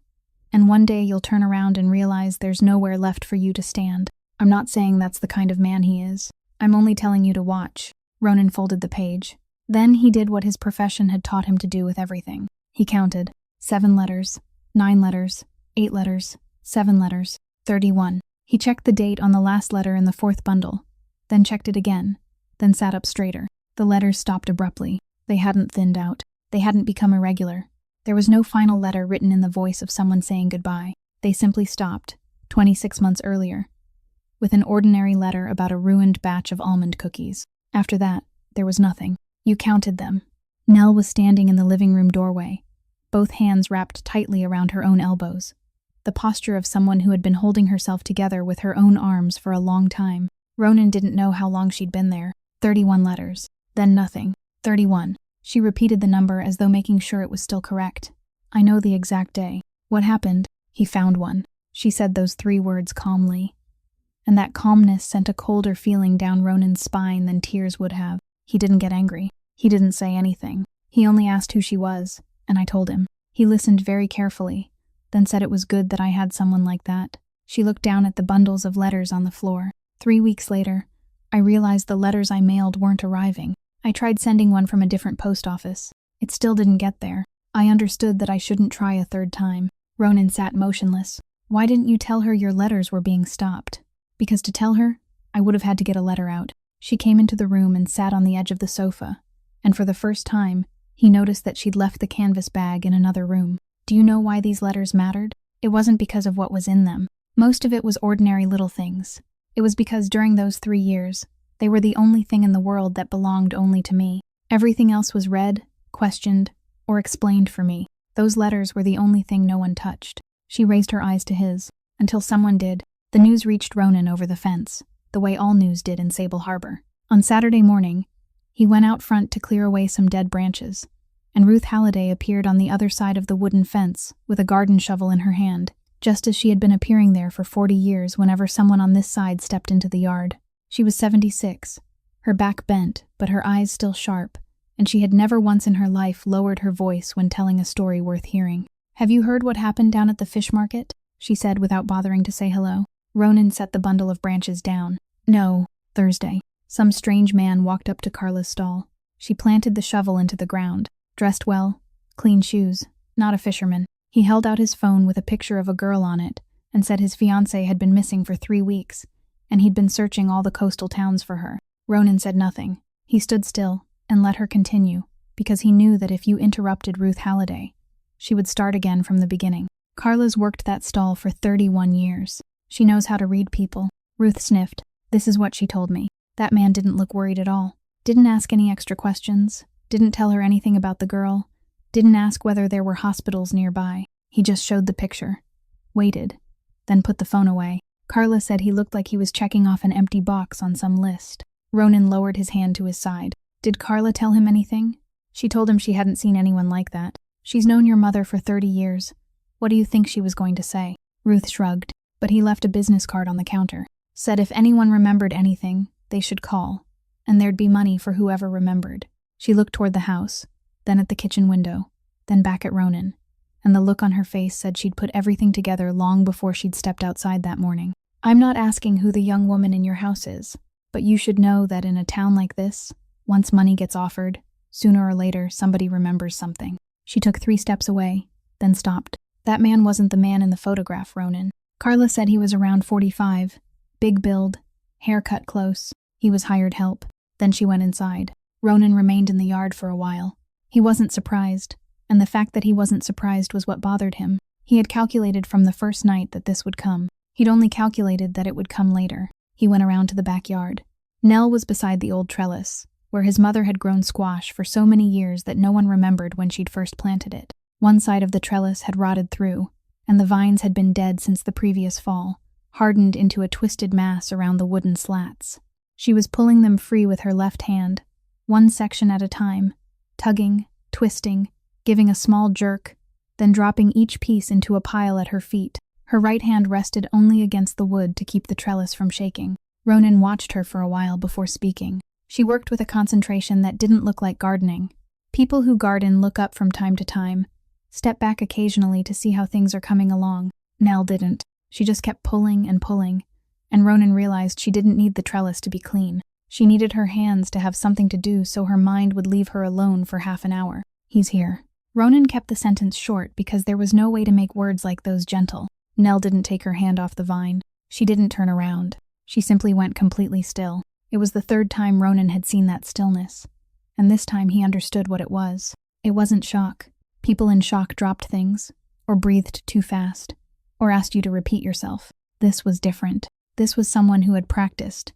[SPEAKER 1] And one day you'll turn around and realize there's nowhere left for you to stand. I'm not saying that's the kind of man he is. I'm only telling you to watch." Ronan folded the page. Then he did what his profession had taught him to do with everything. He counted. 7 letters, 9 letters, 8 letters, 7 letters, 31. He checked the date on the last letter in the 4th bundle, then checked it again, then sat up straighter. The letters stopped abruptly. They hadn't thinned out. They hadn't become irregular. There was no final letter written in the voice of someone saying goodbye. They simply stopped, 26 months earlier, with an ordinary letter about a ruined batch of almond cookies. After that, there was nothing. You counted them. Nell was standing in the living room doorway, both hands wrapped tightly around her own elbows, the posture of someone who had been holding herself together with her own arms for a long time. Ronan didn't know how long she'd been there. 31 letters. Then nothing. 31. She repeated the number as though making sure it was still correct. I know the exact day. What happened? He found one. She said those 3 words calmly. And that calmness sent a colder feeling down Ronan's spine than tears would have. He didn't get angry. He didn't say anything. He only asked who she was, and I told him. He listened very carefully, then said it was good that I had someone like that. She looked down at the bundles of letters on the floor. 3 weeks later, I realized the letters I mailed weren't arriving. I tried sending one from a different post office. It still didn't get there. I understood that I shouldn't try a 3rd time. Ronan sat motionless. Why didn't you tell her your letters were being stopped? Because to tell her, I would have had to get a letter out. She came into the room and sat on the edge of the sofa, and for the first time, he noticed that she'd left the canvas bag in another room. Do you know why these letters mattered? It wasn't because of what was in them. Most of it was ordinary little things. It was because during those 3 years, they were the only thing in the world that belonged only to me. Everything else was read, questioned, or explained for me. Those letters were the only thing no one touched. She raised her eyes to his. Until someone did. The news reached Ronan over the fence, the way all news did in Sable Harbor. On Saturday morning, he went out front to clear away some dead branches, and Ruth Halliday appeared on the other side of the wooden fence with a garden shovel in her hand, just as she had been appearing there for 40 years whenever someone on this side stepped into the yard. She was 76, her back bent, but her eyes still sharp, and she had never once in her life lowered her voice when telling a story worth hearing. Have you heard what happened down at the fish market? She said without bothering to say hello. Ronan set the bundle of branches down. No, Thursday. Some strange man walked up to Carla's stall. She planted the shovel into the ground. Dressed well, clean shoes, not a fisherman. He held out his phone with a picture of a girl on it and said his fiancée had been missing for 3 weeks, and he'd been searching all the coastal towns for her. Ronan said nothing. He stood still and let her continue, because he knew that if you interrupted Ruth Halliday, she would start again from the beginning. Carla's worked that stall for 31 years. She knows how to read people. Ruth sniffed. This is what she told me. That man didn't look worried at all. Didn't ask any extra questions. Didn't tell her anything about the girl. Didn't ask whether there were hospitals nearby. He just showed the picture. Waited. Then put the phone away. Carla said he looked like he was checking off an empty box on some list. Ronan lowered his hand to his side. Did Carla tell him anything? She told him she hadn't seen anyone like that. She's known your mother for 30 years. What do you think she was going to say? Ruth shrugged, but he left a business card on the counter. Said if anyone remembered anything, they should call, and there'd be money for whoever remembered. She looked toward the house, then at the kitchen window, then back at Ronan, and the look on her face said she'd put everything together long before she'd stepped outside that morning. I'm not asking who the young woman in your house is, but you should know that in a town like this, once money gets offered, sooner or later somebody remembers something. She took 3 steps away, then stopped. That man wasn't the man in the photograph, Ronan. Carla said he was around 45, big build, hair cut close. He was hired help. Then she went inside. Ronan remained in the yard for a while. He wasn't surprised, and the fact that he wasn't surprised was what bothered him. He had calculated from the first night that this would come. He'd only calculated that it would come later. He went around to the backyard. Nell was beside the old trellis, where his mother had grown squash for so many years that no one remembered when she'd first planted it. One side of the trellis had rotted through, and the vines had been dead since the previous fall, hardened into a twisted mass around the wooden slats. She was pulling them free with her left hand, one section at a time, tugging, twisting, giving a small jerk, then dropping each piece into a pile at her feet. Her right hand rested only against the wood to keep the trellis from shaking. Ronan watched her for a while before speaking. She worked with a concentration that didn't look like gardening. People who garden look up from time to time, step back occasionally to see how things are coming along. Nell didn't. She just kept pulling, and Ronan realized she didn't need the trellis to be clean. She needed her hands to have something to do so her mind would leave her alone for half an hour. He's here. Ronan kept the sentence short because there was no way to make words like those gentle. Nell didn't take her hand off the vine. She didn't turn around. She simply went completely still. It was the 3rd time Ronan had seen that stillness, and this time he understood what it was. It wasn't shock. People in shock dropped things, or breathed too fast, or asked you to repeat yourself. This was different. This was someone who had practiced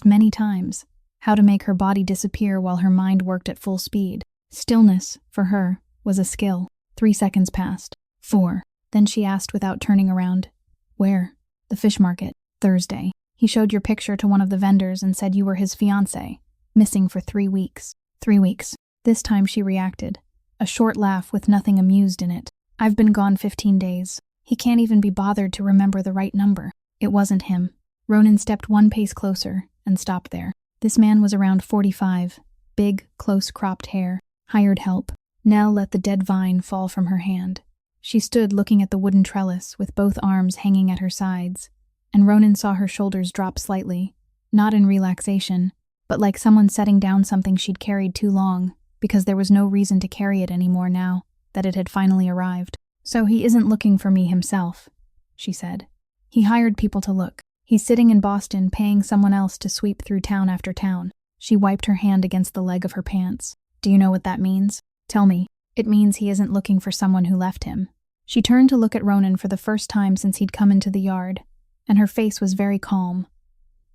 [SPEAKER 1] many times, how to make her body disappear while her mind worked at full speed. Stillness, for her, was a skill. 3 seconds passed. 4. Then she asked without turning around, "Where?" "The fish market. Thursday. He showed your picture to one of the vendors and said you were his fiancé. Missing for 3 weeks. 3 weeks. This time she reacted. A short laugh with nothing amused in it. "I've been gone 15 days. He can't even be bothered to remember the right number." It wasn't him. Ronan stepped 1 pace closer and stopped there. This man was around 45, big, close-cropped hair, hired help. Nell let the dead vine fall from her hand. She stood looking at the wooden trellis with both arms hanging at her sides, and Ronan saw her shoulders drop slightly, not in relaxation, but like someone setting down something she'd carried too long, because there was no reason to carry it anymore now that it had finally arrived. "So he isn't looking for me himself," she said. "He hired people to look. He's sitting in Boston paying someone else to sweep through town after town." She wiped her hand against the leg of her pants. "Do you know what that means? Tell me." "It means he isn't looking for someone who left him." She turned to look at Ronan for the first time since he'd come into the yard, and her face was very calm.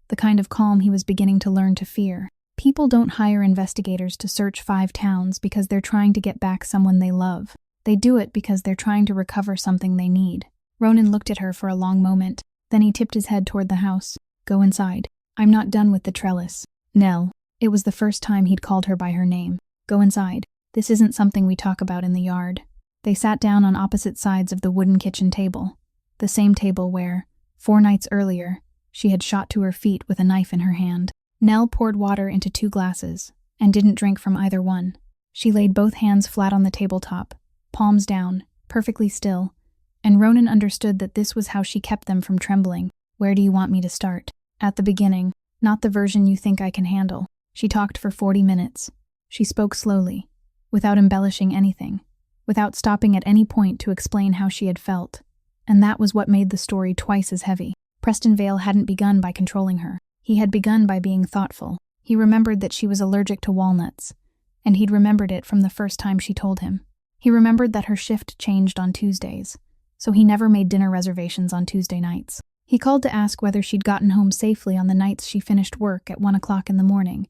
[SPEAKER 1] The kind of calm he was beginning to learn to fear. People don't hire investigators to search 5 towns because they're trying to get back someone they love. They do it because they're trying to recover something they need. Ronan looked at her for a long moment. Then he tipped his head toward the house. "Go inside. I'm not done with the trellis." "Nell." It was the first time he'd called her by her name. "Go inside. This isn't something we talk about in the yard." They sat down on opposite sides of the wooden kitchen table, the same table where, 4 nights earlier, she had shot to her feet with a knife in her hand. Nell poured water into 2 glasses, and didn't drink from either one. She laid both hands flat on the tabletop, palms down, perfectly still, and Ronan understood that this was how she kept them from trembling. "Where do you want me to start?" "At the beginning, not the version you think I can handle." She talked for 40 minutes. She spoke slowly, without embellishing anything, without stopping at any point to explain how she had felt, and that was what made the story twice as heavy. Preston Vale hadn't begun by controlling her. He had begun by being thoughtful. He remembered that she was allergic to walnuts, and he'd remembered it from the first time she told him. He remembered that her shift changed on Tuesdays, so he never made dinner reservations on Tuesday nights. He called to ask whether she'd gotten home safely on the nights she finished work at 1 o'clock in the morning,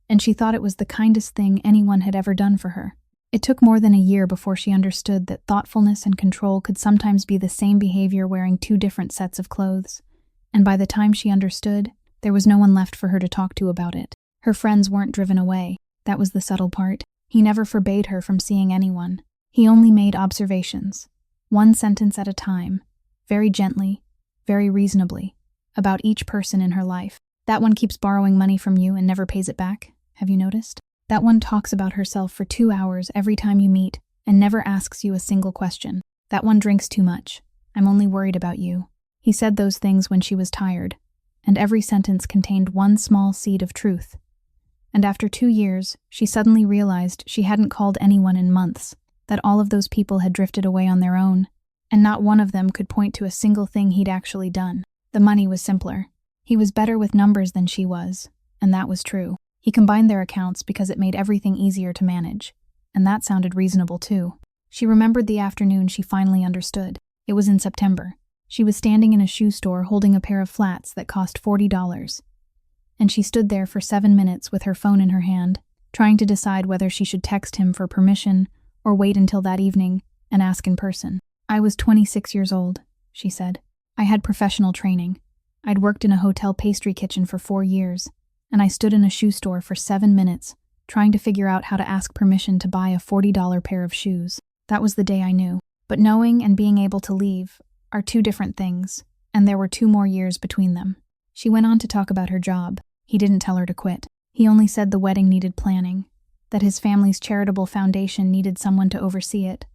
[SPEAKER 1] and she thought it was the kindest thing anyone had ever done for her. It took more than a year before she understood that thoughtfulness and control could sometimes be the same behavior wearing 2 different sets of clothes, and by the time she understood, there was no one left for her to talk to about it. Her friends weren't driven away. That was the subtle part. He never forbade her from seeing anyone. He only made observations, 1 sentence at a time, very gently, very reasonably, about each person in her life. "That one keeps borrowing money from you and never pays it back. Have you noticed? That one talks about herself for 2 hours every time you meet and never asks you a single question. That one drinks too much. I'm only worried about you." He said those things when she was tired, and every sentence contained 1 small seed of truth. And after 2 years, she suddenly realized she hadn't called anyone in months, that all of those people had drifted away on their own, and not one of them could point to a single thing he'd actually done. The money was simpler. He was better with numbers than she was, and that was true. He combined their accounts because it made everything easier to manage, and that sounded reasonable too. She remembered the afternoon she finally understood. It was in September. She was standing in a shoe store holding a pair of flats that cost $40, and she stood there for 7 minutes with her phone in her hand, trying to decide whether she should text him for permission or wait until that evening and ask in person. "I was 26 years old," she said. "I had professional training. I'd worked in a hotel pastry kitchen for 4 years, and I stood in a shoe store for 7 minutes, trying to figure out how to ask permission to buy a $40 pair of shoes. That was the day I knew. But knowing and being able to leave are 2 different things, and there were 2 more years between them." She went on to talk about her job. He didn't tell her to quit. He only said the wedding needed planning, that his family's charitable foundation needed someone to oversee it,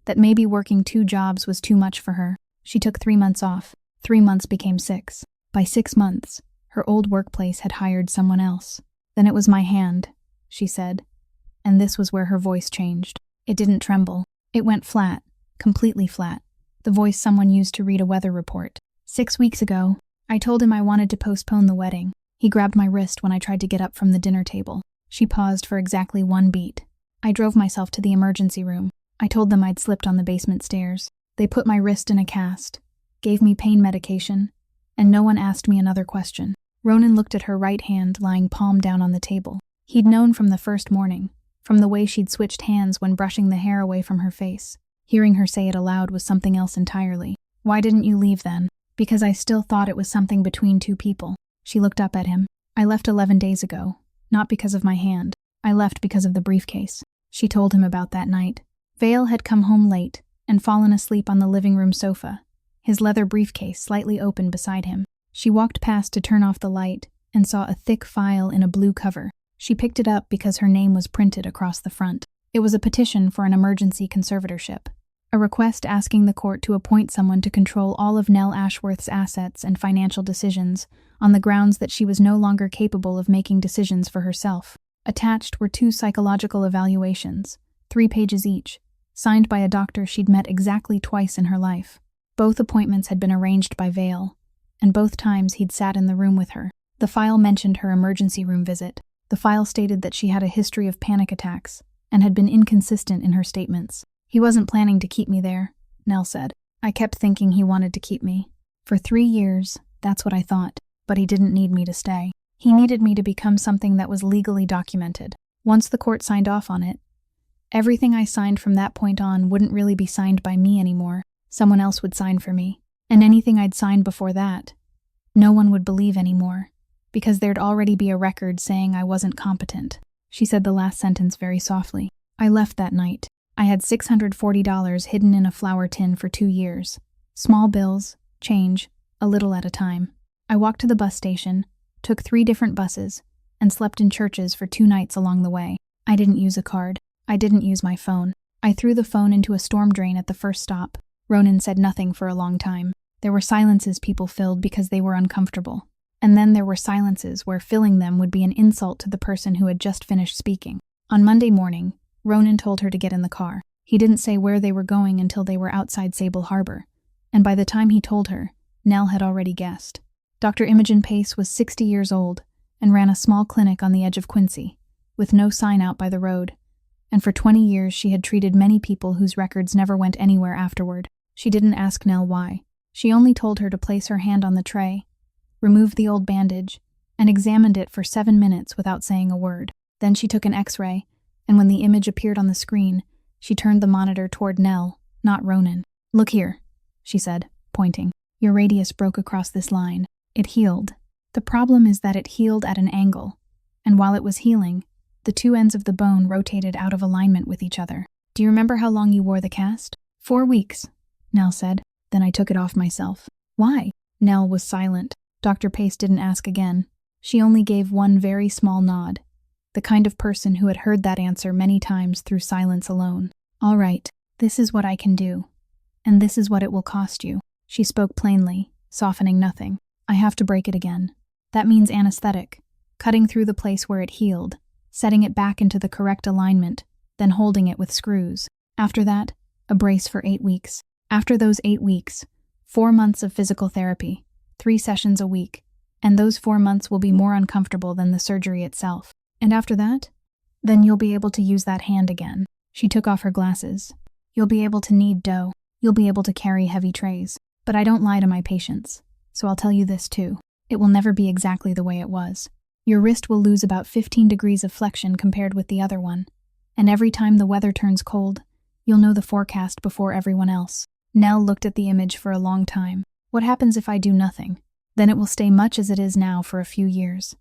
[SPEAKER 1] that maybe working 2 jobs was too much for her. She took 3 months off. 3 months became 6. By 6 months, her old workplace had hired someone else. "Then it was my hand," she said, and this was where her voice changed. It didn't tremble. It went flat, completely flat, the voice someone used to read a weather report. 6 weeks ago, I told him I wanted to postpone the wedding. He grabbed my wrist when I tried to get up from the dinner table." She paused for exactly 1 beat. "I drove myself to the emergency room. I told them I'd slipped on the basement stairs. They put my wrist in a cast, gave me pain medication, and no one asked me another question. Ronan looked at her right hand lying palm down on the table. He'd known from the first morning, from the way she'd switched hands when brushing the hair away from her face. Hearing her say it aloud was something else entirely. "Why didn't you leave then?" "Because I still thought it was something between two people." She looked up at him. "I left 11 days ago, not because of my hand. I left because of the briefcase." She told him about that night. Vale had come home late and fallen asleep on the living room sofa, his leather briefcase slightly open beside him. She walked past to turn off the light and saw a thick file in a blue cover. She picked it up because her name was printed across the front. It was a petition for an emergency conservatorship, a request asking the court to appoint someone to control all of Nell Ashworth's assets and financial decisions on the grounds that she was no longer capable of making decisions for herself. Attached were 2 psychological evaluations, 3 pages each, signed by a doctor she'd met exactly twice in her life. Both appointments had been arranged by Vale, and both times he'd sat in the room with her. The file mentioned her emergency room visit. The file stated that she had a history of panic attacks and had been inconsistent in her statements. "He wasn't planning to keep me there," Nell said. "I kept thinking he wanted to keep me. For 3 years, that's what I thought. But he didn't need me to stay. He needed me to become something that was legally documented. Once the court signed off on it, everything I signed from that point on wouldn't really be signed by me anymore. Someone else would sign for me. And anything I'd signed before that, no one would believe anymore, because there'd already be a record saying I wasn't competent." She said the last sentence very softly. "I left that night. I had $640 hidden in a flour tin for 2 years. Small bills, change, a little at a time. I walked to the bus station, took 3 different buses, and slept in churches for 2 nights along the way. I didn't use a card. I didn't use my phone. I threw the phone into a storm drain at the first stop." Ronan said nothing for a long time. There were silences people filled because they were uncomfortable. And then there were silences where filling them would be an insult to the person who had just finished speaking. On Monday morning, Ronan told her to get in the car. He didn't say where they were going until they were outside Sable Harbor, and by the time he told her, Nell had already guessed. Dr. Imogen Pace was 60 years old and ran a small clinic on the edge of Quincy, with no sign out by the road, and for 20 years she had treated many people whose records never went anywhere afterward. She didn't ask Nell why. She only told her to place her hand on the tray, removed the old bandage, and examined it for 7 minutes without saying a word. Then she took an X-ray, and when the image appeared on the screen, she turned the monitor toward Nell, not Ronan. "Look here," she said, pointing. "Your radius broke across this line. It healed. The problem is that it healed at an angle, and while it was healing, the 2 ends of the bone rotated out of alignment with each other. Do you remember how long you wore the cast?" 4 weeks, Nell said. "Then I took it off myself." "Why?" Nell was silent. Dr. Pace didn't ask again. She only gave one very small nod, the kind of person who had heard that answer many times through silence alone. "All right, this is what I can do, and this is what it will cost you." She spoke plainly, softening nothing. "I have to break it again. That means anesthetic, cutting through the place where it healed, setting it back into the correct alignment, then holding it with screws. After that, a brace for 8 weeks. After those 8 weeks, 4 months of physical therapy, 3 sessions a week, and those 4 months will be more uncomfortable than the surgery itself. And after that, then you'll be able to use that hand again." She took off her glasses. "You'll be able to knead dough. You'll be able to carry heavy trays. But I don't lie to my patients, so I'll tell you this too. It will never be exactly the way it was. Your wrist will lose about 15 degrees of flexion compared with the other one, and every time the weather turns cold, you'll know the forecast before everyone else." Nell looked at the image for a long time. "What happens if I do nothing?" "Then it will stay much as it is now for a few years.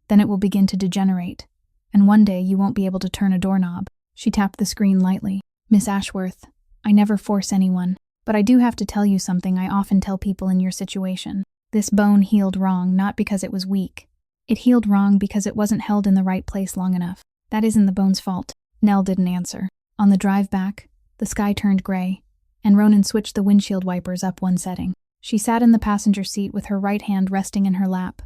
[SPEAKER 1] Then it will begin to degenerate, and one day you won't be able to turn a doorknob." She tapped the screen lightly. "Miss Ashworth, I never force anyone, but I do have to tell you something I often tell people in your situation. This bone healed wrong, not because it was weak. It healed wrong because it wasn't held in the right place long enough. That isn't the bone's fault." Nell didn't answer. On the drive back, the sky turned gray, and Ronan switched the windshield wipers up 1 setting. She sat in the passenger seat with her right hand resting in her lap,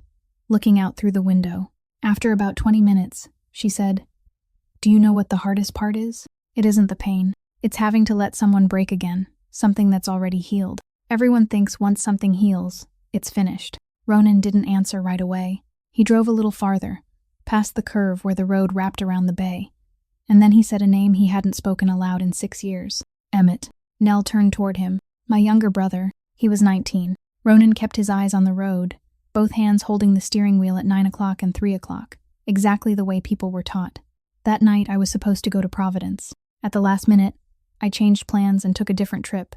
[SPEAKER 1] looking out through the window. After about 20 minutes, she said, "Do you know what the hardest part is? It isn't the pain. It's having to let someone break again, something that's already healed. Everyone thinks once something heals, it's finished." Ronan didn't answer right away. He drove a little farther, past the curve where the road wrapped around the bay, and then he said a name he hadn't spoken aloud in 6 years. "Emmett." Nell turned toward him. "My younger brother. He was 19. Ronan kept his eyes on the road, both hands holding the steering wheel at 9 o'clock and 3 o'clock, exactly the way people were taught. That night, I was supposed to go to Providence. At the last minute, I changed plans and took a different trip.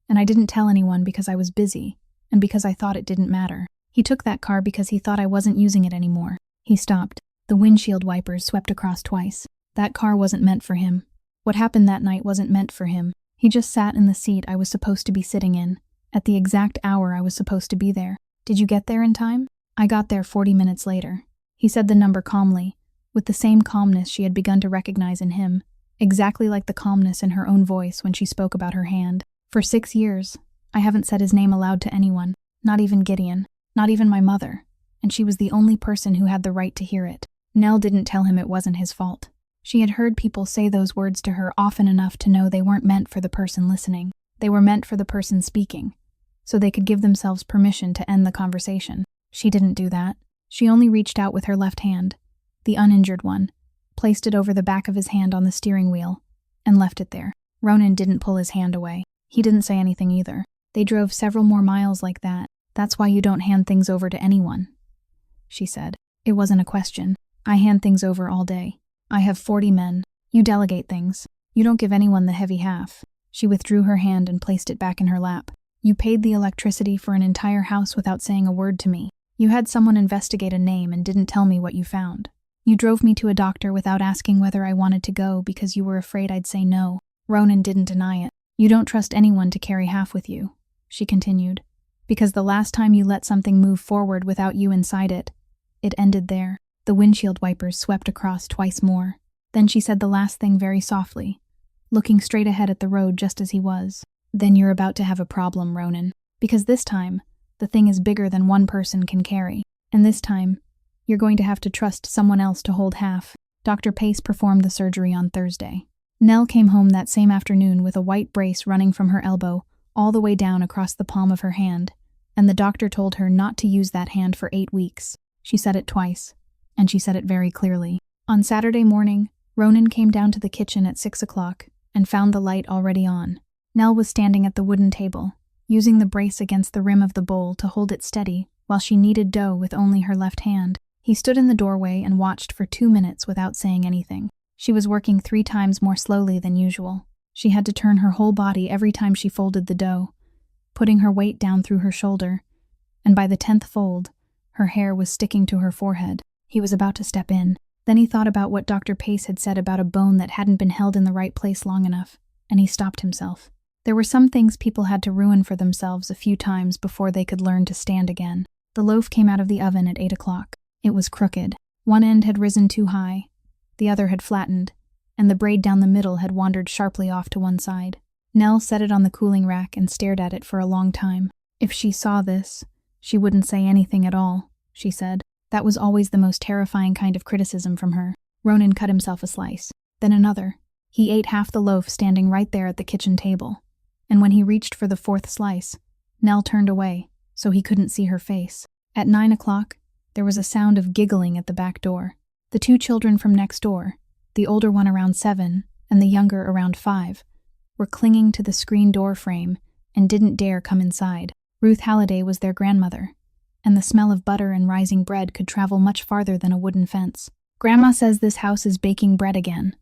[SPEAKER 1] And I didn't tell anyone because I was busy, and because I thought it didn't matter. He took that car because he thought I wasn't using it anymore. He stopped. The windshield wipers swept across twice. That car wasn't meant for him. What happened that night wasn't meant for him. He just sat in the seat I was supposed to be sitting in, at the exact hour I was supposed to be there. Did you get there in time? I got there 40 minutes later. He said the number calmly, with the same calmness she had begun to recognize in him, exactly like the calmness in her own voice when she spoke about her hand. For 6 years, I haven't said his name aloud to anyone, not even Gideon, not even my mother, and she was the only person who had the right to hear it. Nell didn't tell him it wasn't his fault. She had heard people say those words to her often enough to know they weren't meant for the person listening. They were meant for the person speaking, so they could give themselves permission to end the conversation. She didn't do that. She only reached out with her left hand, the uninjured one, placed it over the back of his hand on the steering wheel, and left it there. Ronan didn't pull his hand away. He didn't say anything either. They drove several more miles like that. That's why you don't hand things over to anyone, she said. It wasn't a question. I hand things over all day. I have 40 men. You delegate things. You don't give anyone the heavy half. She withdrew her hand and placed it back in her lap. You paid the electricity for an entire house without saying a word to me. You had someone investigate a name and didn't tell me what you found. You drove me to a doctor without asking whether I wanted to go because you were afraid I'd say no. Ronan didn't deny it. You don't trust anyone to carry half with you, she continued, because the last time you let something move forward without you inside it, it ended there. The windshield wipers swept across twice more. Then she said the last thing very softly, looking straight ahead at the road just as he was. Then you're about to have a problem, Ronan, because this time, the thing is bigger than one person can carry. And this time, you're going to have to trust someone else to hold half. Dr. Pace performed the surgery on Thursday. Nell came home that same afternoon with a white brace running from her elbow all the way down across the palm of her hand, and the doctor told her not to use that hand for 8 weeks. She said it twice, and she said it very clearly. On Saturday morning, Ronan came down to the kitchen at 6 o'clock and found the light already on. Nell was standing at the wooden table, using the brace against the rim of the bowl to hold it steady while she kneaded dough with only her left hand. He stood in the doorway and watched for 2 minutes without saying anything. She was working 3 times more slowly than usual. She had to turn her whole body every time she folded the dough, putting her weight down through her shoulder, and by the 10th fold, her hair was sticking to her forehead. He was about to step in. Then he thought about what Dr. Pace had said about a bone that hadn't been held in the right place long enough, and he stopped himself. There were some things people had to ruin for themselves a few times before they could learn to stand again. The loaf came out of the oven at 8 o'clock. It was crooked. One end had risen too high, the other had flattened, and the braid down the middle had wandered sharply off to one side. Nell set it on the cooling rack and stared at it for a long time. If she saw this, she wouldn't say anything at all, she said. That was always the most terrifying kind of criticism from her. Ronan cut himself a slice, then another. He ate half the loaf standing right there at the kitchen table, and when he reached for the 4th slice, Nell turned away, so he couldn't see her face. At 9 o'clock, there was a sound of giggling at the back door. The 2 children from next door, the older one around 7 and the younger around 5, were clinging to the screen door frame and didn't dare come inside. Ruth Halliday was their grandmother, and the smell of butter and rising bread could travel much farther than a wooden fence. Grandma says this house is baking bread again,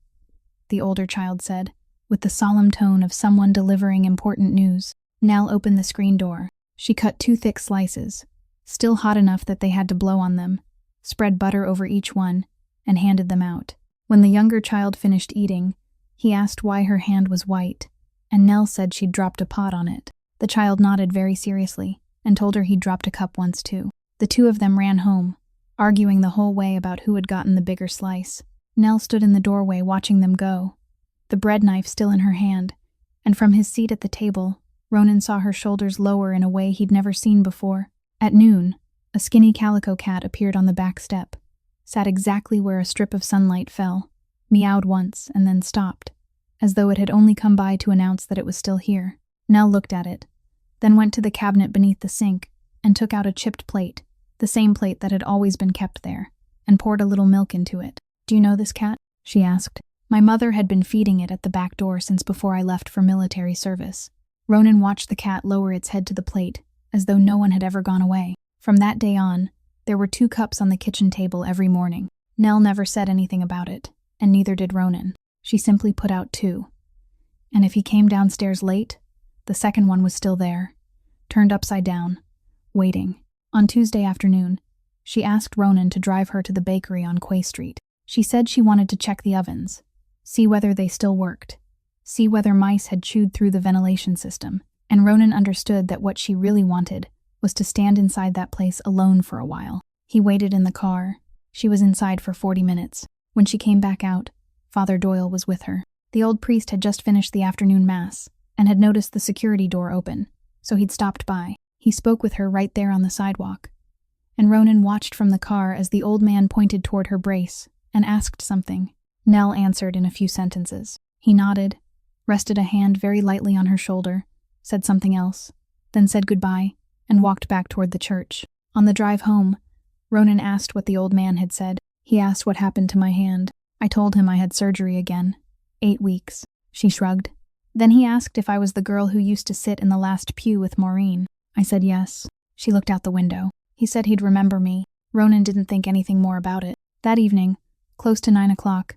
[SPEAKER 1] the older child said, with the solemn tone of someone delivering important news. Nell opened the screen door. She cut 2 thick slices, still hot enough that they had to blow on them, spread butter over each one, and handed them out. When the younger child finished eating, he asked why her hand was white, and Nell said she'd dropped a pot on it. The child nodded very seriously and told her he'd dropped a cup once too. The 2 of them ran home, arguing the whole way about who had gotten the bigger slice. Nell stood in the doorway watching them go, the bread knife still in her hand, and from his seat at the table, Ronan saw her shoulders lower in a way he'd never seen before. At noon, a skinny calico cat appeared on the back step, sat exactly where a strip of sunlight fell, meowed once and then stopped, as though it had only come by to announce that it was still here. Nell looked at it, then went to the cabinet beneath the sink and took out a chipped plate, the same plate that had always been kept there, and poured a little milk into it. "Do you know this cat?" she asked. "My mother had been feeding it at the back door since before I left for military service." Ronan watched the cat lower its head to the plate, as though no one had ever gone away. From that day on, there were 2 cups on the kitchen table every morning. Nell never said anything about it, and neither did Ronan. She simply put out 2. And if he came downstairs late, the second one was still there, turned upside down, waiting. On Tuesday afternoon, she asked Ronan to drive her to the bakery on Quay Street. She said she wanted to check the ovens, see whether they still worked, see whether mice had chewed through the ventilation system, and Ronan understood that what she really wanted was to stand inside that place alone for a while. He waited in the car. She was inside for 40 minutes. When she came back out, Father Doyle was with her. The old priest had just finished the afternoon mass and had noticed the security door open, so he'd stopped by. He spoke with her right there on the sidewalk, and Ronan watched from the car as the old man pointed toward her brace and asked something. Nell answered in a few sentences. He nodded, rested a hand very lightly on her shoulder, said something else, then said goodbye, and walked back toward the church. On the drive home, Ronan asked what the old man had said. He asked what happened to my hand. I told him I had surgery again. 8 weeks. She shrugged. Then he asked if I was the girl who used to sit in the last pew with Maureen. I said yes. She looked out the window. He said he'd remember me. Ronan didn't think anything more about it. That evening, close to 9 o'clock,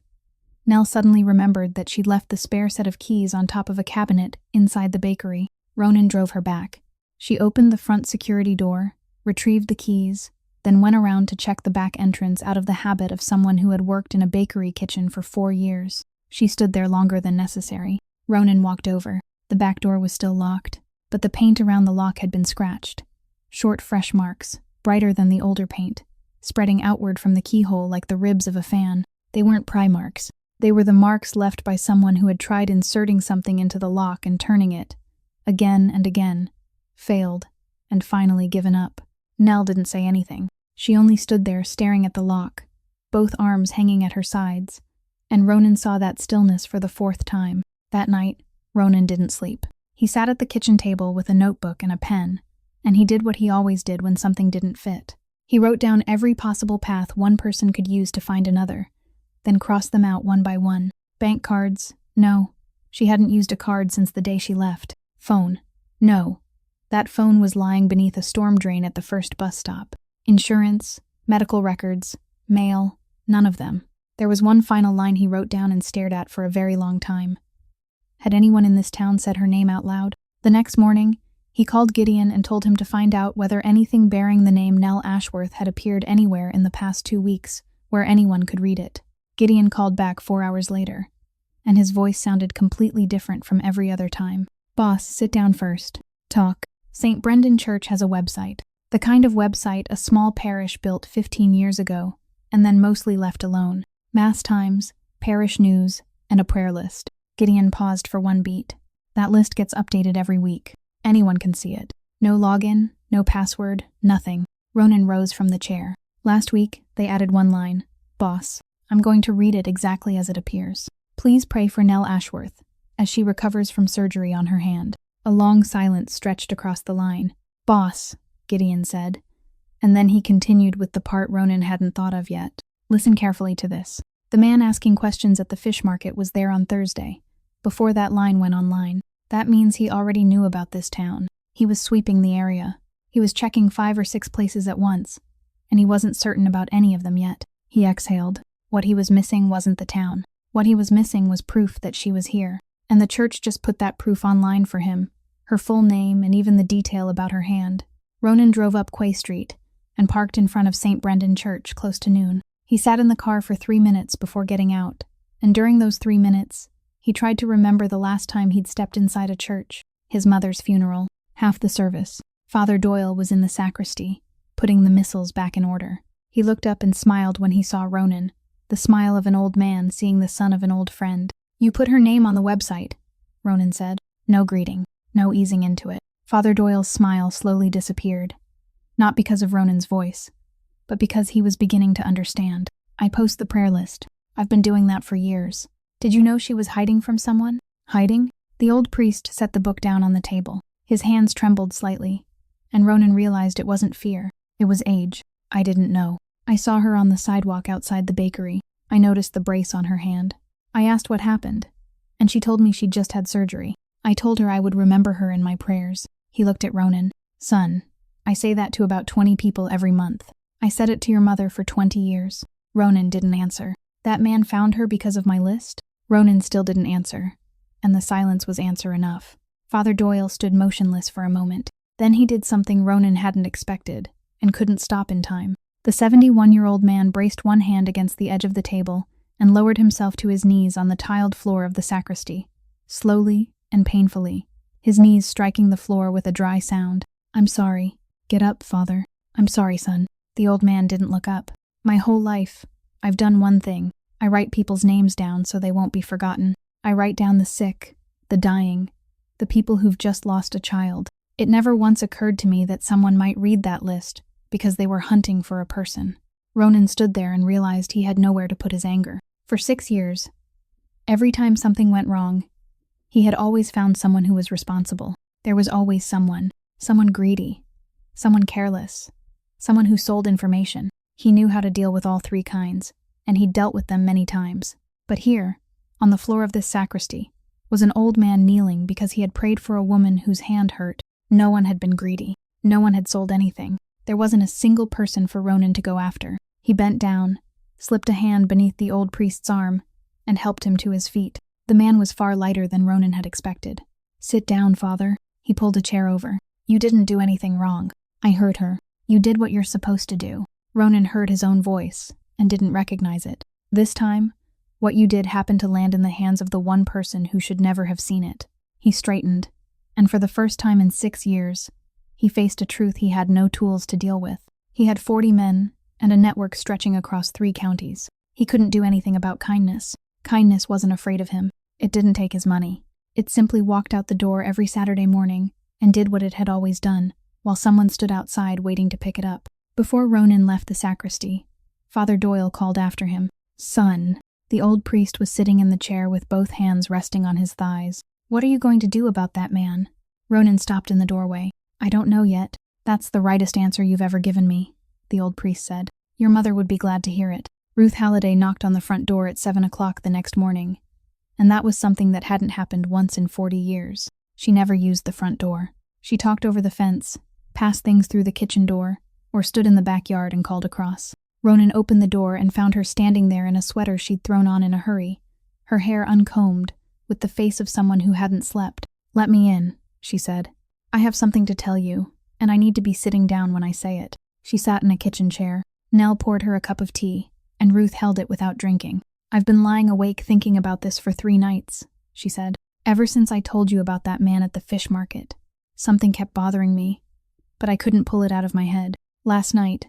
[SPEAKER 1] Nell suddenly remembered that she'd left the spare set of keys on top of a cabinet inside the bakery. Ronan drove her back. She opened the front security door, retrieved the keys, then went around to check the back entrance out of the habit of someone who had worked in a bakery kitchen for 4 years. She stood there longer than necessary. Ronan walked over. The back door was still locked, but the paint around the lock had been scratched. Short, fresh marks, brighter than the older paint, spreading outward from the keyhole like the ribs of a fan. They weren't pry marks. They were the marks left by someone who had tried inserting something into the lock and turning it, again and again, failed, and finally given up. Nell didn't say anything. She only stood there staring at the lock, both arms hanging at her sides, and Ronan saw that stillness for the 4th time. That night, Ronan didn't sleep. He sat at the kitchen table with a notebook and a pen, and he did what he always did when something didn't fit. He wrote down every possible path one person could use to find another, then crossed them out one by one. Bank cards? No. She hadn't used a card since the day she left. Phone? No. That phone was lying beneath a storm drain at the first bus stop. Insurance, medical records, mail, none of them. There was one final line he wrote down and stared at for a very long time. Had anyone in this town said her name out loud? The next morning, he called Gideon and told him to find out whether anything bearing the name Nell Ashworth had appeared anywhere in the past 2 weeks, where anyone could read it. Gideon called back 4 hours later, and his voice sounded completely different from every other time. Boss, sit down first. Talk. St. Brendan Church has a website. The kind of website a small parish built 15 years ago, and then mostly left alone. Mass times, parish news, and a prayer list. Gideon paused for one beat. That list gets updated every week. Anyone can see it. No login, no password, nothing. Ronan rose from the chair. Last week, they added one line. Boss, I'm going to read it exactly as it appears. Please pray for Nell Ashworth, as she recovers from surgery on her hand. A long silence stretched across the line. Boss, Gideon said, and then he continued with the part Ronan hadn't thought of yet. Listen carefully to this. The man asking questions at the fish market was there on Thursday, before that line went online. That means he already knew about this town. He was sweeping the area. He was checking 5 or 6 places at once, and he wasn't certain about any of them yet. He exhaled. What he was missing wasn't the town. What he was missing was proof that she was here, and the church just put that proof online for him, her full name and even the detail about her hand. Ronan drove up Quay Street and parked in front of St. Brendan Church close to noon. He sat in the car for 3 minutes before getting out, and during those 3 minutes, he tried to remember the last time he'd stepped inside a church. His mother's funeral. Half the service. Father Doyle was in the sacristy, putting the missals back in order. He looked up and smiled when he saw Ronan, the smile of an old man seeing the son of an old friend. You put her name on the website, Ronan said. No greeting, no easing into it. Father Doyle's smile slowly disappeared, not because of Ronan's voice, but because he was beginning to understand. I post the prayer list. I've been doing that for years. Did you know she was hiding from someone? Hiding? The old priest set the book down on the table. His hands trembled slightly, and Ronan realized it wasn't fear. It was age. I didn't know. I saw her on the sidewalk outside the bakery. I noticed the brace on her hand. I asked what happened, and she told me she'd just had surgery. I told her I would remember her in my prayers. He looked at Ronan. Son, I say that to about 20 people every month. I said it to your mother for 20 years. Ronan didn't answer. That man found her because of my list? Ronan still didn't answer, and the silence was answer enough. Father Doyle stood motionless for a moment. Then he did something Ronan hadn't expected, and couldn't stop in time. The 71-year-old man braced one hand against the edge of the table and lowered himself to his knees on the tiled floor of the sacristy, slowly and painfully, his knees striking the floor with a dry sound. I'm sorry. Get up, Father. I'm sorry, son. The old man didn't look up. My whole life, I've done one thing. I write people's names down so they won't be forgotten. I write down the sick, the dying, the people who've just lost a child. It never once occurred to me that someone might read that list because they were hunting for a person. Ronan stood there and realized he had nowhere to put his anger. For 6 years, every time something went wrong, he had always found someone who was responsible. There was always someone greedy, someone careless, someone who sold information. He knew how to deal with all three kinds, and he'd dealt with them many times. But here, on the floor of this sacristy, was an old man kneeling because he had prayed for a woman whose hand hurt. No one had been greedy. No one had sold anything. There wasn't a single person for Ronan to go after. He bent down, slipped a hand beneath the old priest's arm, and helped him to his feet. The man was far lighter than Ronan had expected. Sit down, Father. He pulled a chair over. You didn't do anything wrong. I heard her. You did what you're supposed to do. Ronan heard his own voice and didn't recognize it. This time, what you did happened to land in the hands of the one person who should never have seen it. He straightened, and for the first time in 6 years, he faced a truth he had no tools to deal with. He had 40 men and a network stretching across 3 counties. He couldn't do anything about kindness. Kindness wasn't afraid of him. It didn't take his money. It simply walked out the door every Saturday morning and did what it had always done, while someone stood outside waiting to pick it up. Before Ronan left the sacristy, Father Doyle called after him. Son. The old priest was sitting in the chair with both hands resting on his thighs. What are you going to do about that man? Ronan stopped in the doorway. I don't know yet. That's the rightest answer you've ever given me, the old priest said. Your mother would be glad to hear it. Ruth Halliday knocked on the front door at 7 o'clock the next morning, and that was something that hadn't happened once in 40 years. She never used the front door. She talked over the fence, passed things through the kitchen door, or stood in the backyard and called across. Ronan opened the door and found her standing there in a sweater she'd thrown on in a hurry, her hair uncombed, with the face of someone who hadn't slept. Let me in, she said. I have something to tell you, and I need to be sitting down when I say it. She sat in a kitchen chair. Nell poured her a cup of tea, and Ruth held it without drinking. I've been lying awake thinking about this for 3 nights, she said. Ever since I told you about that man at the fish market. Something kept bothering me, but I couldn't pull it out of my head. Last night,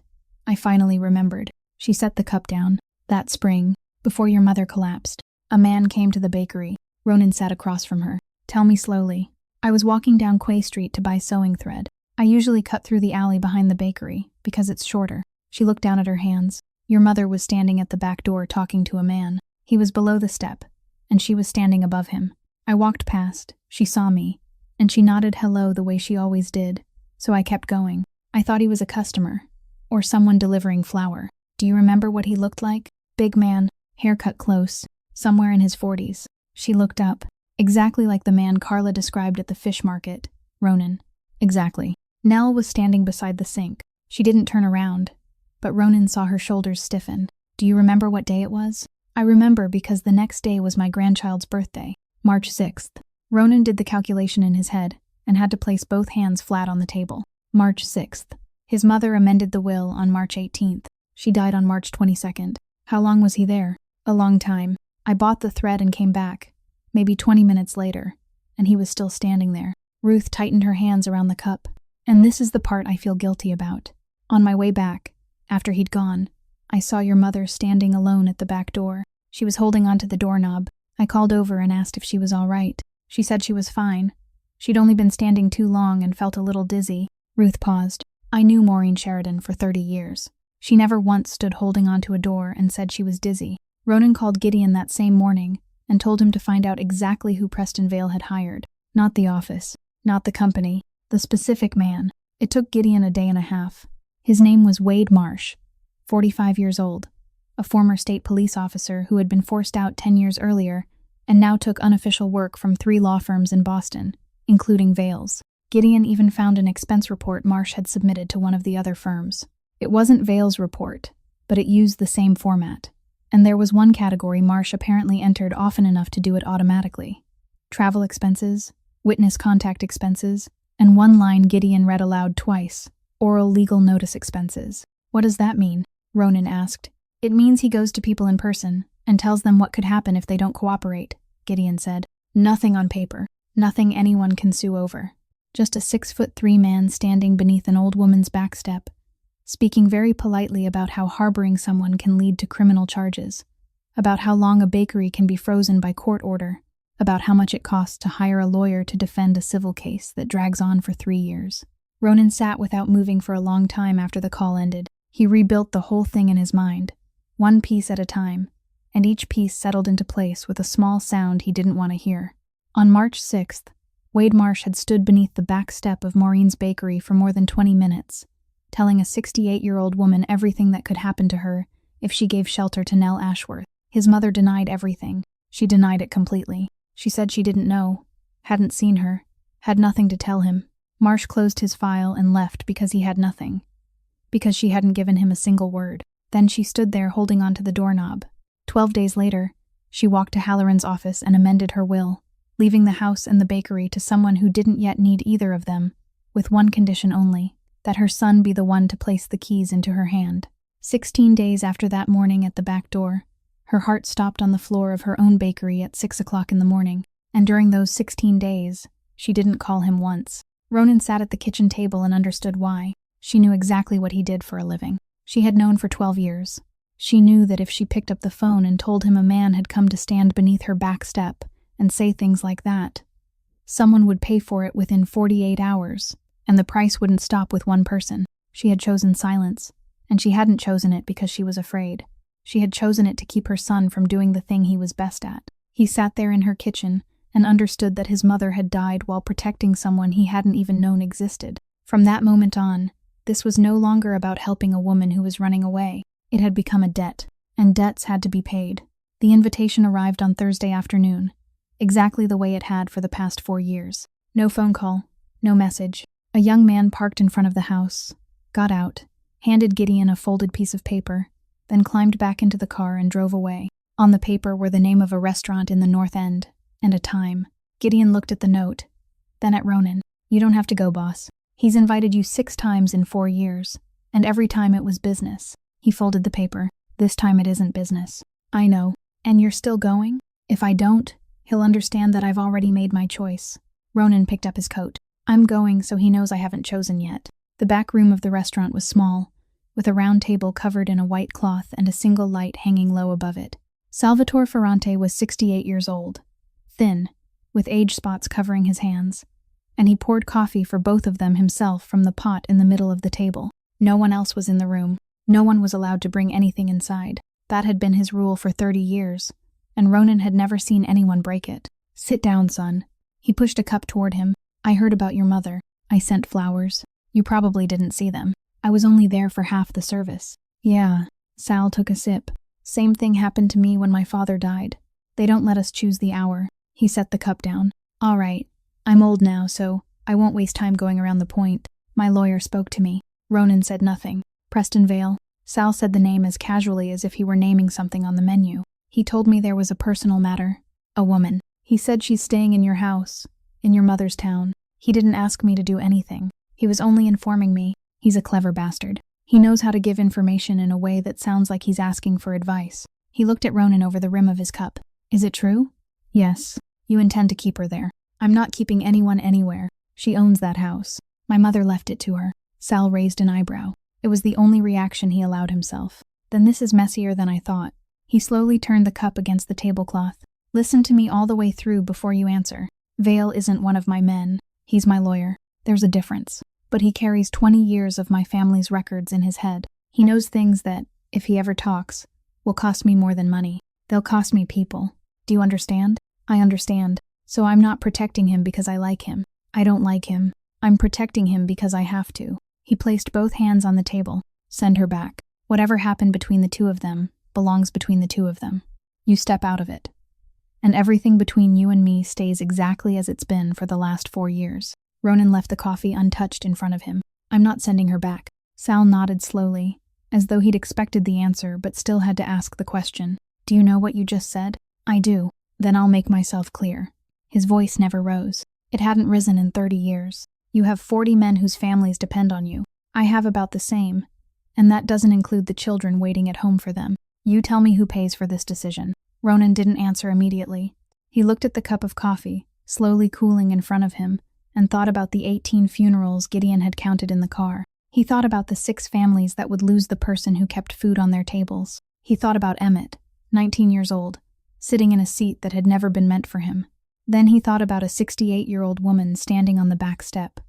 [SPEAKER 1] I finally remembered. She set the cup down. That spring, before your mother collapsed, a man came to the bakery. Ronan sat across from her. Tell me slowly. I was walking down Quay Street to buy sewing thread. I usually cut through the alley behind the bakery, because it's shorter. She looked down at her hands. Your mother was standing at the back door talking to a man. He was below the step, and she was standing above him. I walked past. She saw me, and she nodded hello the way she always did, so I kept going. I thought he was a customer, or someone delivering flour. Do you remember what he looked like? Big man, hair cut close, somewhere in his 40s. She looked up. Exactly like the man Carla described at the fish market. Ronan. Exactly. Nell was standing beside the sink. She didn't turn around, but Ronan saw her shoulders stiffen. Do you remember what day it was? I remember because the next day was my grandchild's birthday, March 6th. Ronan did the calculation in his head and had to place both hands flat on the table. March 6th. His mother amended the will on March 18th. She died on March 22nd. How long was he there? A long time. I bought the thread and came back, maybe 20 minutes later, and he was still standing there. Ruth tightened her hands around the cup. And this is the part I feel guilty about. On my way back, after he'd gone, I saw your mother standing alone at the back door. She was holding onto the doorknob. I called over and asked if she was all right. She said she was fine. She'd only been standing too long and felt a little dizzy. Ruth paused. I knew Maureen Sheridan for 30 years. She never once stood holding onto a door and said she was dizzy. Ronan called Gideon that same morning and told him to find out exactly who Preston Vale had hired. Not the office, not the company, the specific man. It took Gideon a day and a half. His name was Wade Marsh, 45 years old, a former state police officer who had been forced out 10 years earlier and now took unofficial work from 3 law firms in Boston, including Vale's. Gideon even found an expense report Marsh had submitted to one of the other firms. It wasn't Vale's report, but it used the same format. And there was one category Marsh apparently entered often enough to do it automatically. Travel expenses, witness contact expenses, and one line Gideon read aloud twice, oral legal notice expenses. What does that mean? Ronan asked. It means he goes to people in person and tells them what could happen if they don't cooperate, Gideon said. Nothing on paper, nothing anyone can sue over. Just a 6'3" man standing beneath an old woman's back step, speaking very politely about how harboring someone can lead to criminal charges, about how long a bakery can be frozen by court order, about how much it costs to hire a lawyer to defend a civil case that drags on for 3 years. Ronan sat without moving for a long time after the call ended. He rebuilt the whole thing in his mind, one piece at a time, and each piece settled into place with a small sound he didn't want to hear. On March 6th, Wade Marsh had stood beneath the back step of Maureen's bakery for more than 20 minutes, telling a 68-year-old woman everything that could happen to her if she gave shelter to Nell Ashworth. His mother denied everything. She denied it completely. She said she didn't know, hadn't seen her, had nothing to tell him. Marsh closed his file and left because he had nothing, because she hadn't given him a single word. Then she stood there holding onto the doorknob. 12 days later, she walked to Halloran's office and amended her will, leaving the house and the bakery to someone who didn't yet need either of them, with one condition only, that her son be the one to place the keys into her hand. 16 days after that morning at the back door, her heart stopped on the floor of her own bakery at 6 o'clock in the morning, and during those 16 days, she didn't call him once. Ronan sat at the kitchen table and understood why. She knew exactly what he did for a living. She had known for 12 years. She knew that if she picked up the phone and told him a man had come to stand beneath her back step and say things like that, someone would pay for it within 48 hours, and the price wouldn't stop with one person. She had chosen silence, and she hadn't chosen it because she was afraid. She had chosen it to keep her son from doing the thing he was best at. He sat there in her kitchen and understood that his mother had died while protecting someone he hadn't even known existed. From that moment on, this was no longer about helping a woman who was running away. It had become a debt, and debts had to be paid. The invitation arrived on Thursday afternoon, exactly the way it had for the past 4 years. No phone call, no message. A young man parked in front of the house, got out, handed Gideon a folded piece of paper, then climbed back into the car and drove away. On the paper were the name of a restaurant in the North End, and a time. Gideon looked at the note, then at Ronan. You don't have to go, boss. He's invited you 6 times in 4 years, and every time it was business. He folded the paper. This time it isn't business. I know. And you're still going? If I don't, he'll understand that I've already made my choice. Ronan picked up his coat. I'm going so he knows I haven't chosen yet. The back room of the restaurant was small, with a round table covered in a white cloth and a single light hanging low above it. Salvatore Ferrante was 68 years old, thin, with age spots covering his hands, and he poured coffee for both of them himself from the pot in the middle of the table. No one else was in the room. No one was allowed to bring anything inside. That had been his rule for 30 years, and Ronan had never seen anyone break it. Sit down, son. He pushed a cup toward him. I heard about your mother. I sent flowers. You probably didn't see them. I was only there for half the service. Yeah. Sal took a sip. Same thing happened to me when my father died. They don't let us choose the hour. He set the cup down. All right. I'm old now, so I won't waste time going around the point. My lawyer spoke to me. Ronan said nothing. Preston Vale. Sal said the name as casually as if he were naming something on the menu. He told me there was a personal matter. A woman. He said she's staying in your house, in your mother's town. He didn't ask me to do anything. He was only informing me. He's a clever bastard. He knows how to give information in a way that sounds like he's asking for advice. He looked at Ronan over the rim of his cup. Is it true? Yes. You intend to keep her there. I'm not keeping anyone anywhere. She owns that house. My mother left it to her. Sal raised an eyebrow. It was the only reaction he allowed himself. Then this is messier than I thought. He slowly turned the cup against the tablecloth. Listen to me all the way through before you answer. Vale isn't one of my men. He's my lawyer. There's a difference. But he carries 20 years of my family's records in his head. He knows things that, if he ever talks, will cost me more than money. They'll cost me people. Do you understand? I understand. So I'm not protecting him because I like him. I don't like him. I'm protecting him because I have to. He placed both hands on the table. Send her back. Whatever happened between the two of them belongs between the two of them. You step out of it. And everything between you and me stays exactly as it's been for the last 4 years. Ronan left the coffee untouched in front of him. I'm not sending her back. Sal nodded slowly, as though he'd expected the answer but still had to ask the question. Do you know what you just said? I do. Then I'll make myself clear. His voice never rose. It hadn't risen in 30 years. You have 40 men whose families depend on you. I have about the same, and that doesn't include the children waiting at home for them. You tell me who pays for this decision. Ronan didn't answer immediately. He looked at the cup of coffee, slowly cooling in front of him, and thought about the 18 funerals Gideon had counted in the car. He thought about the 6 families that would lose the person who kept food on their tables. He thought about Emmett, 19 years old, sitting in a seat that had never been meant for him. Then he thought about a 68-year-old woman standing on the back step,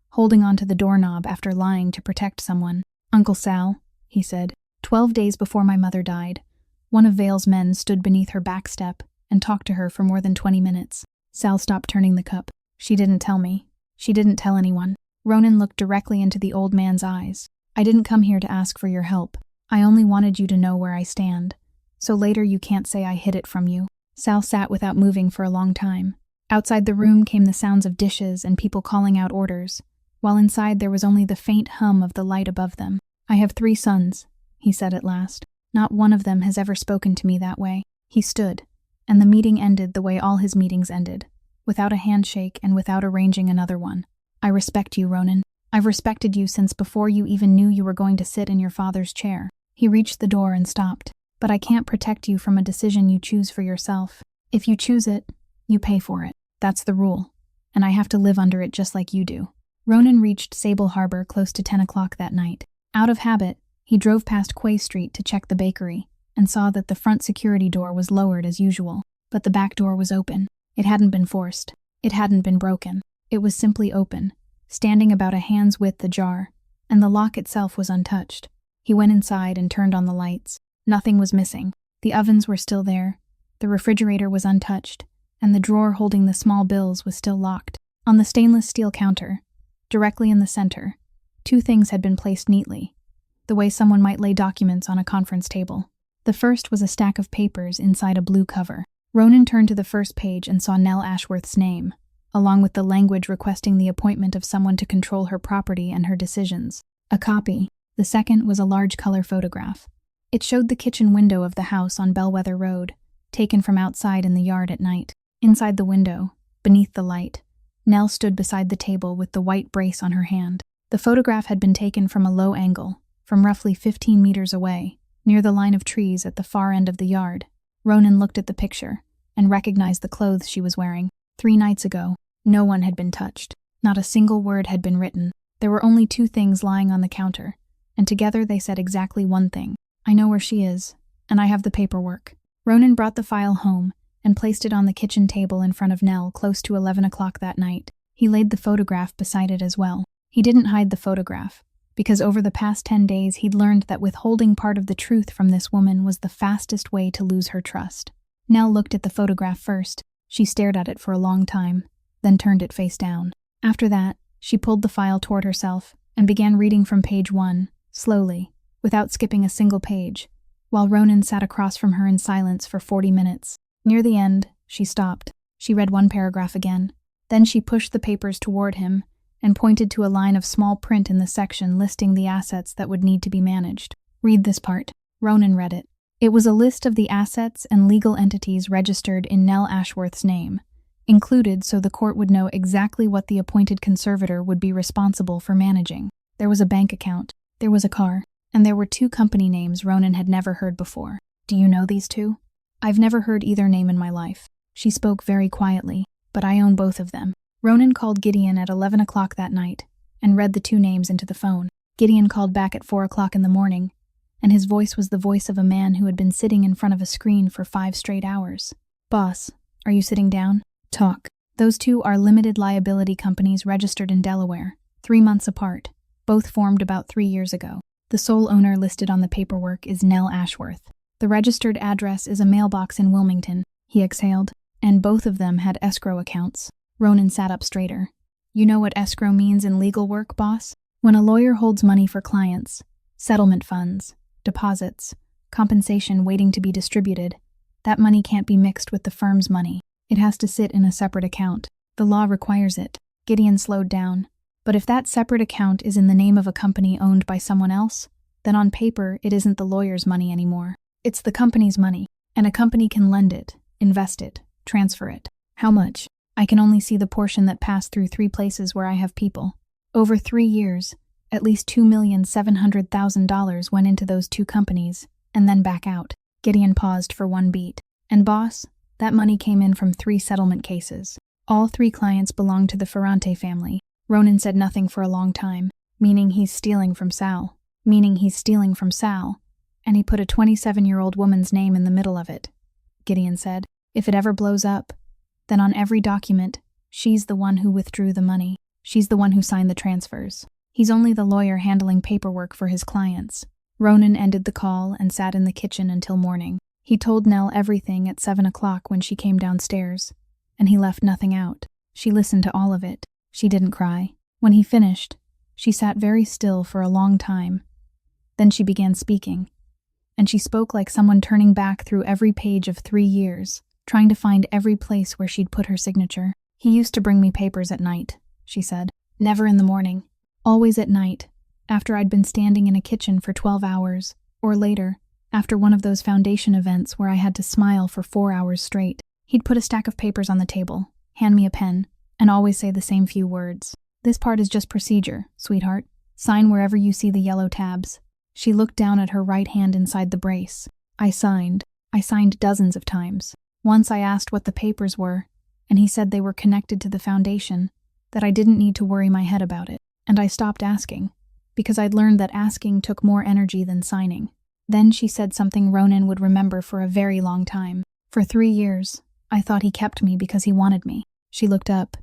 [SPEAKER 1] holding onto the doorknob after lying to protect someone. Uncle Sal, he said, 12 days before my mother died, one of Vale's men stood beneath her back step and talked to her for more than 20 minutes. Sal stopped turning the cup. She didn't tell me. She didn't tell anyone. Ronan looked directly into the old man's eyes. I didn't come here to ask for your help. I only wanted you to know where I stand, so later you can't say I hid it from you. Sal sat without moving for a long time. Outside the room came the sounds of dishes and people calling out orders, while inside there was only the faint hum of the light above them. I have 3 sons, he said at last. Not one of them has ever spoken to me that way. He stood, and the meeting ended the way all his meetings ended, without a handshake and without arranging another one. I respect you, Ronan. I've respected you since before you even knew you were going to sit in your father's chair. He reached the door and stopped. But I can't protect you from a decision you choose for yourself. If you choose it, you pay for it. That's the rule. And I have to live under it just like you do. Ronan reached Sable Harbor close to 10 o'clock that night. Out of habit, he drove past Quay Street to check the bakery and saw that the front security door was lowered as usual, but the back door was open. It hadn't been forced. It hadn't been broken. It was simply open, standing about a hand's width ajar, and the lock itself was untouched. He went inside and turned on the lights. Nothing was missing. The ovens were still there, the refrigerator was untouched, and the drawer holding the small bills was still locked. On the stainless steel counter, directly in the center, 2 things had been placed neatly, the way someone might lay documents on a conference table. The first was a stack of papers inside a blue cover. Ronan turned to the first page and saw Nell Ashworth's name, along with the language requesting the appointment of someone to control her property and her decisions. A copy. The second was a large color photograph. It showed the kitchen window of the house on Bellwether Road, taken from outside in the yard at night. Inside the window, beneath the light, Nell stood beside the table with the white brace on her hand. The photograph had been taken from a low angle, from roughly 15 meters away, near the line of trees at the far end of the yard. Ronan looked at the picture and recognized the clothes she was wearing. 3 nights ago, no one had been touched. Not a single word had been written. There were only 2 things lying on the counter, and together they said exactly one thing. I know where she is, and I have the paperwork. Ronan brought the file home and placed it on the kitchen table in front of Nell close to 11 o'clock that night. He laid the photograph beside it as well. He didn't hide the photograph, because over the past 10 days he'd learned that withholding part of the truth from this woman was the fastest way to lose her trust. Nell looked at the photograph first. She stared at it for a long time, then turned it face down. After that, she pulled the file toward herself and began reading from page 1, slowly, without skipping a single page, while Ronan sat across from her in silence for 40 minutes. Near the end, she stopped. She read 1 paragraph again. Then she pushed the papers toward him and pointed to a line of small print in the section listing the assets that would need to be managed. Read this part. Ronan read it. It was a list of the assets and legal entities registered in Nell Ashworth's name, included so the court would know exactly what the appointed conservator would be responsible for managing. There was a bank account, there was a car, and there were 2 company names Ronan had never heard before. Do you know these 2? I've never heard either name in my life. She spoke very quietly, but I own both of them. Ronan called Gideon at 11 o'clock that night and read the 2 names into the phone. Gideon called back at 4 o'clock in the morning, and his voice was the voice of a man who had been sitting in front of a screen for 5 straight hours. Boss, are you sitting down? Talk. Those 2 are limited liability companies registered in Delaware, 3 months apart, both formed about 3 years ago. The sole owner listed on the paperwork is Nell Ashworth. The registered address is a mailbox in Wilmington, he exhaled, and both of them had escrow accounts. Ronan sat up straighter. You know what escrow means in legal work, boss? When a lawyer holds money for clients, settlement funds, deposits, compensation waiting to be distributed, that money can't be mixed with the firm's money. It has to sit in a separate account. The law requires it. Gideon slowed down. But if that separate account is in the name of a company owned by someone else, then on paper it isn't the lawyer's money anymore. It's the company's money, and a company can lend it, invest it, transfer it. How much? I can only see the portion that passed through 3 places where I have people. Over 3 years, at least $2,700,000 went into those 2 companies, and then back out. Gideon paused for 1 beat. And boss, that money came in from 3 settlement cases. All 3 clients belonged to the Ferrante family. Ronan said nothing for a long time, meaning he's stealing from Sal. And he put a 27-year-old woman's name in the middle of it. Gideon said, if it ever blows up, then on every document, she's the one who withdrew the money. She's the one who signed the transfers. He's only the lawyer handling paperwork for his clients. Ronan ended the call and sat in the kitchen until morning. He told Nell everything at 7 o'clock when she came downstairs, and he left nothing out. She listened to all of it. She didn't cry. When he finished, she sat very still for a long time. Then she began speaking, and she spoke like someone turning back through every page of 3 years, trying to find every place where she'd put her signature. He used to bring me papers at night, she said. Never in the morning. Always at night, after I'd been standing in a kitchen for 12 hours, or later, after one of those foundation events where I had to smile for 4 hours straight. He'd put a stack of papers on the table, hand me a pen, and always say the same few words. This part is just procedure, sweetheart. Sign wherever you see the yellow tabs. She looked down at her right hand inside the brace. I signed dozens of times. Once I asked what the papers were, and he said they were connected to the foundation, that I didn't need to worry my head about it. And I stopped asking, because I'd learned that asking took more energy than signing. Then she said something Ronan would remember for a very long time. For 3 years, I thought he kept me because he wanted me. She looked up,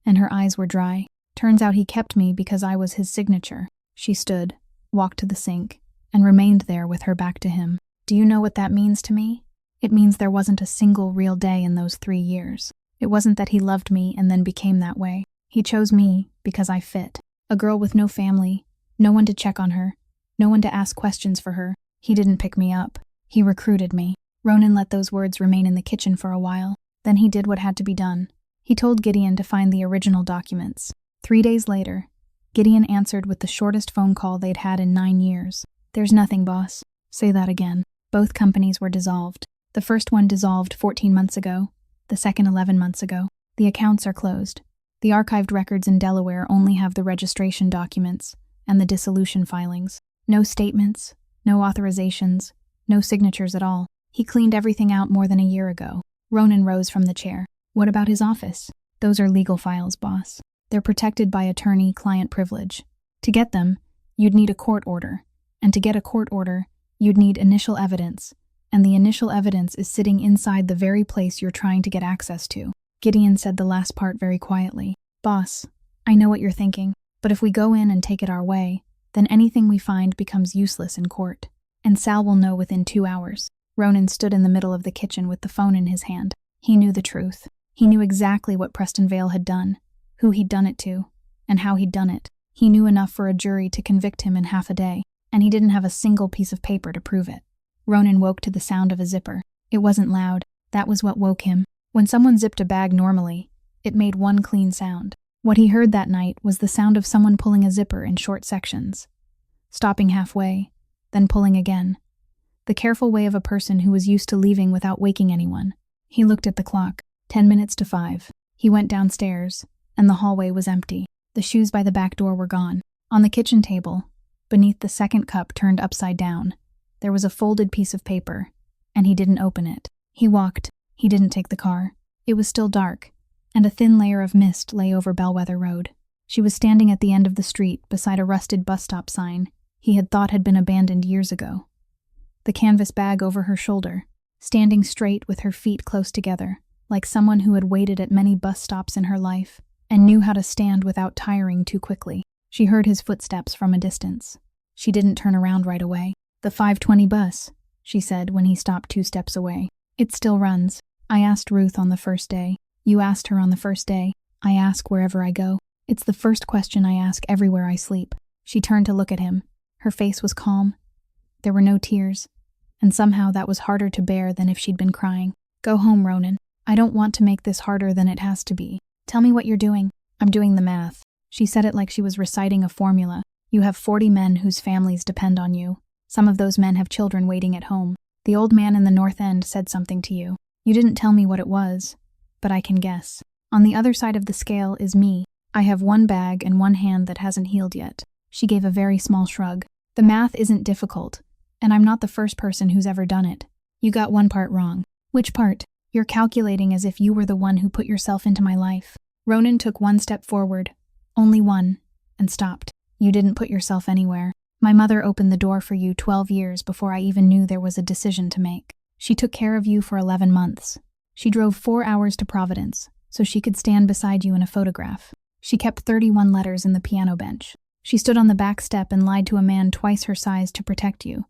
[SPEAKER 1] and her eyes were dry. Turns out he kept me because I was his signature. She stood, walked to the sink, and remained there with her back to him. Do you know what that means to me? It means there wasn't a single real day in those 3 years. It wasn't that he loved me and then became that way. He chose me because I fit. A girl with no family, no one to check on her, no one to ask questions for her. He didn't pick me up. He recruited me. Ronan let those words remain in the kitchen for a while. Then he did what had to be done. He told Gideon to find the original documents. 3 days later, Gideon answered with the shortest phone call they'd had in 9 years. There's nothing, boss. Say that again. Both companies were dissolved. The first one dissolved 14 months ago, the second 11 months ago. The accounts are closed. The archived records in Delaware only have the registration documents and the dissolution filings. No statements, no authorizations, no signatures at all. He cleaned everything out more than a year ago. Ronan rose from the chair. What about his office? Those are legal files, boss. They're protected by attorney-client privilege. To get them, you'd need a court order. And to get a court order, you'd need initial evidence. And the initial evidence is sitting inside the very place you're trying to get access to. Gideon said the last part very quietly. Boss, I know what you're thinking, but if we go in and take it our way, then anything we find becomes useless in court. And Sal will know within 2 hours. Ronan stood in the middle of the kitchen with the phone in his hand. He knew the truth. He knew exactly what Preston Vale had done, who he'd done it to, and how he'd done it. He knew enough for a jury to convict him in half a day, and he didn't have a single piece of paper to prove it. Ronan woke to the sound of a zipper. It wasn't loud. That was what woke him. When someone zipped a bag normally, it made one clean sound. What he heard that night was the sound of someone pulling a zipper in short sections, stopping halfway, then pulling again. The careful way of a person who was used to leaving without waking anyone. He looked at the clock. 10 minutes to 5. He went downstairs, and the hallway was empty. The shoes by the back door were gone. On the kitchen table, beneath the second cup turned upside down, there was a folded piece of paper, and he didn't open it. He walked. He didn't take the car. It was still dark, and a thin layer of mist lay over Bellwether Road. She was standing at the end of the street beside a rusted bus stop sign he had thought had been abandoned years ago. The canvas bag over her shoulder, standing straight with her feet close together, like someone who had waited at many bus stops in her life and knew how to stand without tiring too quickly. She heard his footsteps from a distance. She didn't turn around right away. The 5:20 bus, she said when he stopped 2 steps away. It still runs. I asked Ruth on the first day. You asked her on the first day. I ask wherever I go. It's the first question I ask everywhere I sleep. She turned to look at him. Her face was calm. There were no tears, and somehow that was harder to bear than if she'd been crying. Go home, Ronan. I don't want to make this harder than it has to be. Tell me what you're doing. I'm doing the math. She said it like she was reciting a formula. You have 40 men whose families depend on you. Some of those men have children waiting at home. The old man in the North End said something to you. You didn't tell me what it was, but I can guess. On the other side of the scale is me. I have one bag and one hand that hasn't healed yet. She gave a very small shrug. The math isn't difficult, and I'm not the first person who's ever done it. You got one part wrong. Which part? You're calculating as if you were the one who put yourself into my life. Ronan took one step forward, only one, and stopped. You didn't put yourself anywhere. My mother opened the door for you 12 years before I even knew there was a decision to make. She took care of you for 11 months. She drove 4 hours to Providence so she could stand beside you in a photograph. She kept 31 letters in the piano bench. She stood on the back step and lied to a man twice her size to protect you,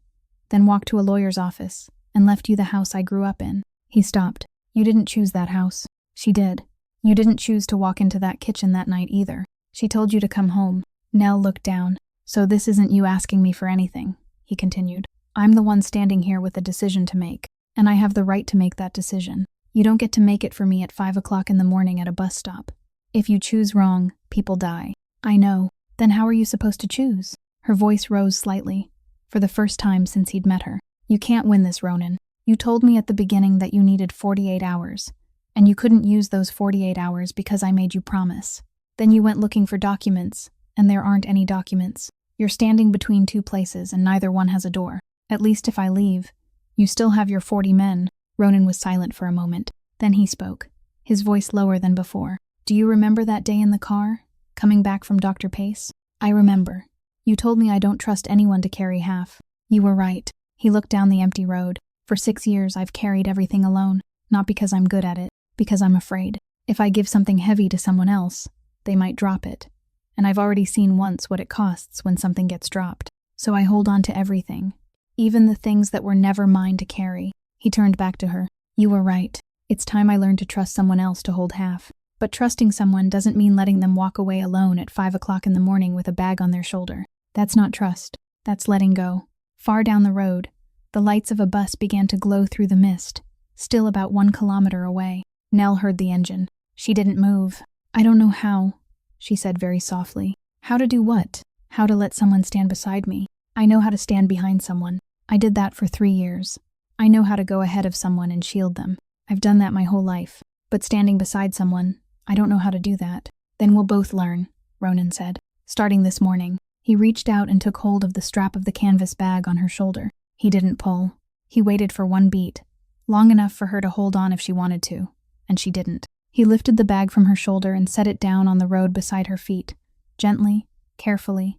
[SPEAKER 1] then walked to a lawyer's office and left you the house I grew up in. He stopped. You didn't choose that house. She did. You didn't choose to walk into that kitchen that night either. She told you to come home. Nell looked down. So this isn't you asking me for anything, he continued. I'm the one standing here with a decision to make, and I have the right to make that decision. You don't get to make it for me at 5 o'clock in the morning at a bus stop. If you choose wrong, people die. I know. Then how are you supposed to choose? Her voice rose slightly, for the first time since he'd met her. You can't win this, Ronan. You told me at the beginning that you needed 48 hours, and you couldn't use those 48 hours because I made you promise. Then you went looking for documents, and there aren't any documents. You're standing between two places, and neither one has a door. At least if I leave, you still have your 40 men. Ronan was silent for a moment. Then he spoke, his voice lower than before. Do you remember that day in the car, coming back from Dr. Pace? I remember. You told me I don't trust anyone to carry half. You were right. He looked down the empty road. For 6 years I've carried everything alone, not because I'm good at it, because I'm afraid. If I give something heavy to someone else, they might drop it. And I've already seen once what it costs when something gets dropped. So I hold on to everything, even the things that were never mine to carry. He turned back to her. You were right. It's time I learned to trust someone else to hold half. But trusting someone doesn't mean letting them walk away alone at 5 o'clock in the morning with a bag on their shoulder. That's not trust. That's letting go. Far down the road, the lights of a bus began to glow through the mist, still about 1 kilometer away. Nell heard the engine. She didn't move. I don't know how, she said very softly. How to do what? How to let someone stand beside me. I know how to stand behind someone. I did that for 3 years. I know how to go ahead of someone and shield them. I've done that my whole life. But standing beside someone, I don't know how to do that. Then we'll both learn, Ronan said. Starting this morning. He reached out and took hold of the strap of the canvas bag on her shoulder. He didn't pull. He waited for 1 beat, long enough for her to hold on if she wanted to, and she didn't. He lifted the bag from her shoulder and set it down on the road beside her feet, gently, carefully,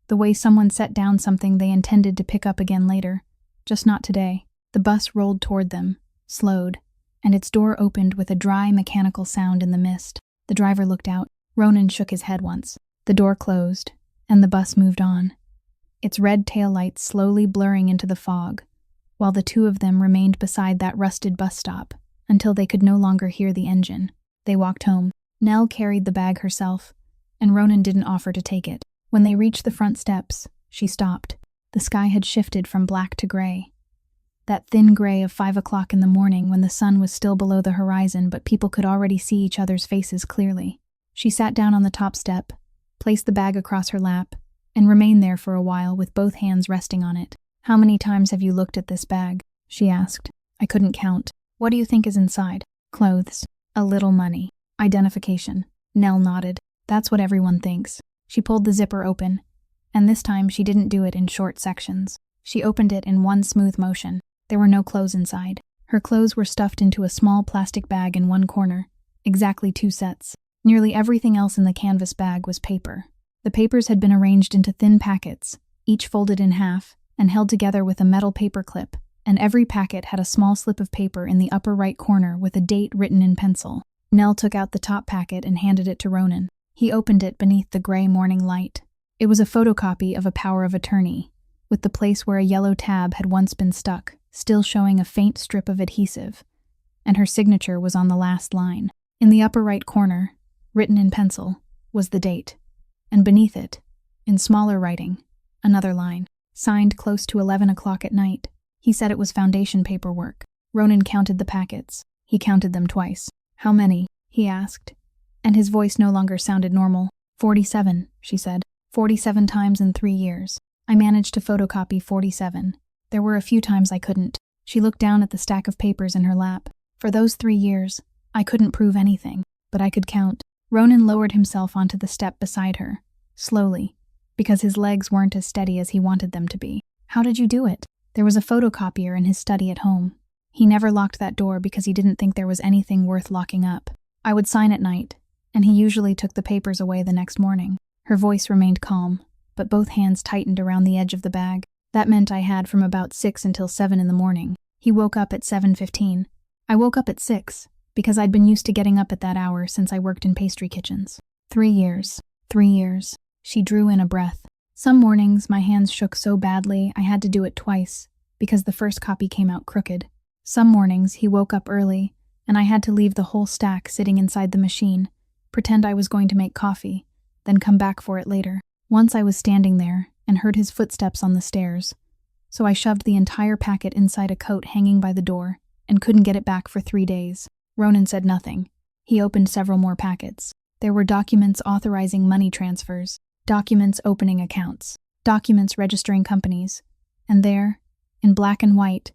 [SPEAKER 1] the way someone set down something they intended to pick up again later, just not today. The bus rolled toward them, slowed, and its door opened with a dry, mechanical sound in the mist. The driver looked out. Ronan shook his head once. The door closed, and the bus moved on, its red taillights slowly blurring into the fog, while the two of them remained beside that rusted bus stop until they could no longer hear the engine. They walked home. Nell carried the bag herself, and Ronan didn't offer to take it. When they reached the front steps, she stopped. The sky had shifted from black to gray. That thin gray of 5 o'clock in the morning when the sun was still below the horizon but people could already see each other's faces clearly. She sat down on the top step, placed the bag across her lap, and remained there for a while with both hands resting on it. How many times have you looked at this bag? She asked. I couldn't count. What do you think is inside? Clothes. A little money. Identification. Nell nodded. That's what everyone thinks. She pulled the zipper open, and this time she didn't do it in short sections. She opened it in one smooth motion. There were no clothes inside. Her clothes were stuffed into a small plastic bag in one corner, exactly 2 sets. Nearly everything else in the canvas bag was paper. The papers had been arranged into thin packets, each folded in half and held together with a metal paper clip, and every packet had a small slip of paper in the upper right corner with a date written in pencil. Nell took out the top packet and handed it to Ronan. He opened it beneath the gray morning light. It was a photocopy of a power of attorney, with the place where a yellow tab had once been stuck still showing a faint strip of adhesive, and her signature was on the last line. In the upper right corner, written in pencil, was the date, and beneath it, in smaller writing, another line, signed close to 11 o'clock at night. He said it was foundation paperwork. Ronan counted the packets. He counted them twice. How many? He asked. and his voice no longer sounded normal. 47, she said. 47 times in 3 years. I managed to photocopy 47. There were a few times I couldn't. She looked down at the stack of papers in her lap. For those 3 years, I couldn't prove anything, but I could count. Ronan lowered himself onto the step beside her, slowly, because his legs weren't as steady as he wanted them to be. How did you do it? There was a photocopier in his study at home. He never locked that door because he didn't think there was anything worth locking up. I would sign at night, and he usually took the papers away the next morning. Her voice remained calm, but both hands tightened around the edge of the bag. That meant I had from about 6 until 7 in the morning. He woke up at 7:15. I woke up at 6, because I'd been used to getting up at that hour since I worked in pastry kitchens. 3 years. 3 years. She drew in a breath. Some mornings, my hands shook so badly I had to do it twice, because the first copy came out crooked. Some mornings, he woke up early, and I had to leave the whole stack sitting inside the machine, pretend I was going to make coffee, then come back for it later. Once I was standing there and heard his footsteps on the stairs, so I shoved the entire packet inside a coat hanging by the door and couldn't get it back for 3 days. Ronan said nothing. He opened several more packets. There were documents authorizing money transfers, documents opening accounts, documents registering companies, and there, in black and white,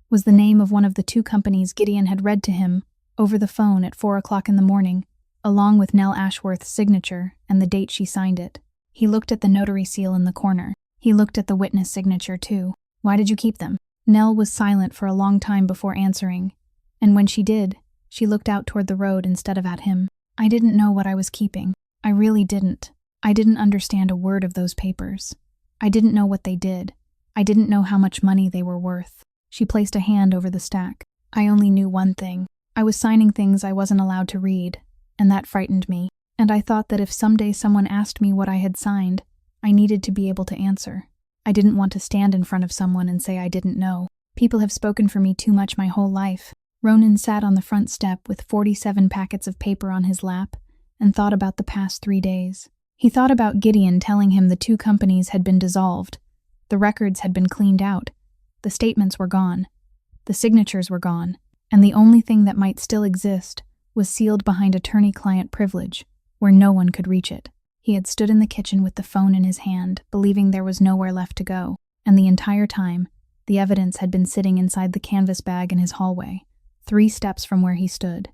[SPEAKER 1] was the name of one of the 2 companies Gideon had read to him over the phone at 4 o'clock in the morning, along with Nell Ashworth's signature and the date she signed it. He looked at the notary seal in the corner. He looked at the witness signature too. Why did you keep them? Nell was silent for a long time before answering, and when she did, she looked out toward the road instead of at him. I didn't know what I was keeping. I really didn't. I didn't understand a word of those papers. I didn't know what they did. I didn't know how much money they were worth. She placed a hand over the stack. I only knew one thing. I was signing things I wasn't allowed to read, and that frightened me. And I thought that if someday someone asked me what I had signed, I needed to be able to answer. I didn't want to stand in front of someone and say I didn't know. People have spoken for me too much my whole life. Ronan sat on the front step with 47 packets of paper on his lap and thought about the past 3 days. He thought about Gideon telling him the 2 companies had been dissolved. The records had been cleaned out. The statements were gone. The signatures were gone. And the only thing that might still exist was sealed behind attorney-client privilege, where no one could reach it. He had stood in the kitchen with the phone in his hand, believing there was nowhere left to go, and the entire time, the evidence had been sitting inside the canvas bag in his hallway, 3 steps from where he stood.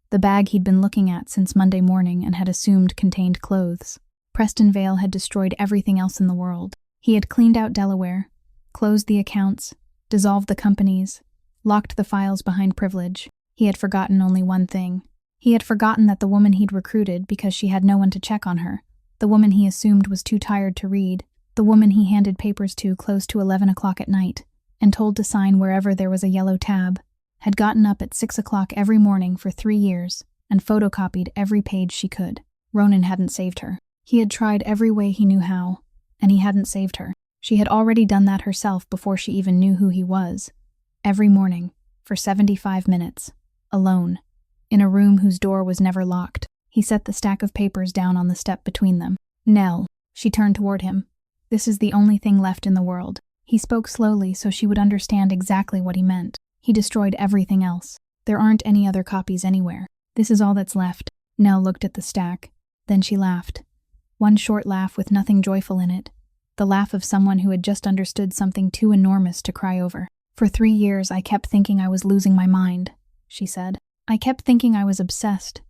[SPEAKER 1] The bag he'd been looking at since Monday morning and had assumed contained clothes. Preston Vale had destroyed everything else in the world. He had cleaned out Delaware, closed the accounts, dissolved the companies, locked the files behind privilege. He had forgotten only one thing. He had forgotten that the woman he'd recruited because she had no one to check on her, the woman he assumed was too tired to read, the woman he handed papers to close to 11 o'clock at night and told to sign wherever there was a yellow tab, had gotten up at 6 o'clock every morning for 3 years and photocopied every page she could. Ronan hadn't saved her. He had tried every way he knew how, and he hadn't saved her. She had already done that herself before she even knew who he was. Every morning, for 75 minutes, alone, in a room whose door was never locked. He set the stack of papers down on the step between them. Nell. She turned toward him. This is the only thing left in the world. He spoke slowly so she would understand exactly what he meant. He destroyed everything else. There aren't any other copies anywhere. This is all that's left. Nell looked at the stack. Then she laughed. One short laugh with nothing joyful in it. The laugh of someone who had just understood something too enormous to cry over. For 3 years I kept thinking I was losing my mind, she said. I kept thinking I was obsessed,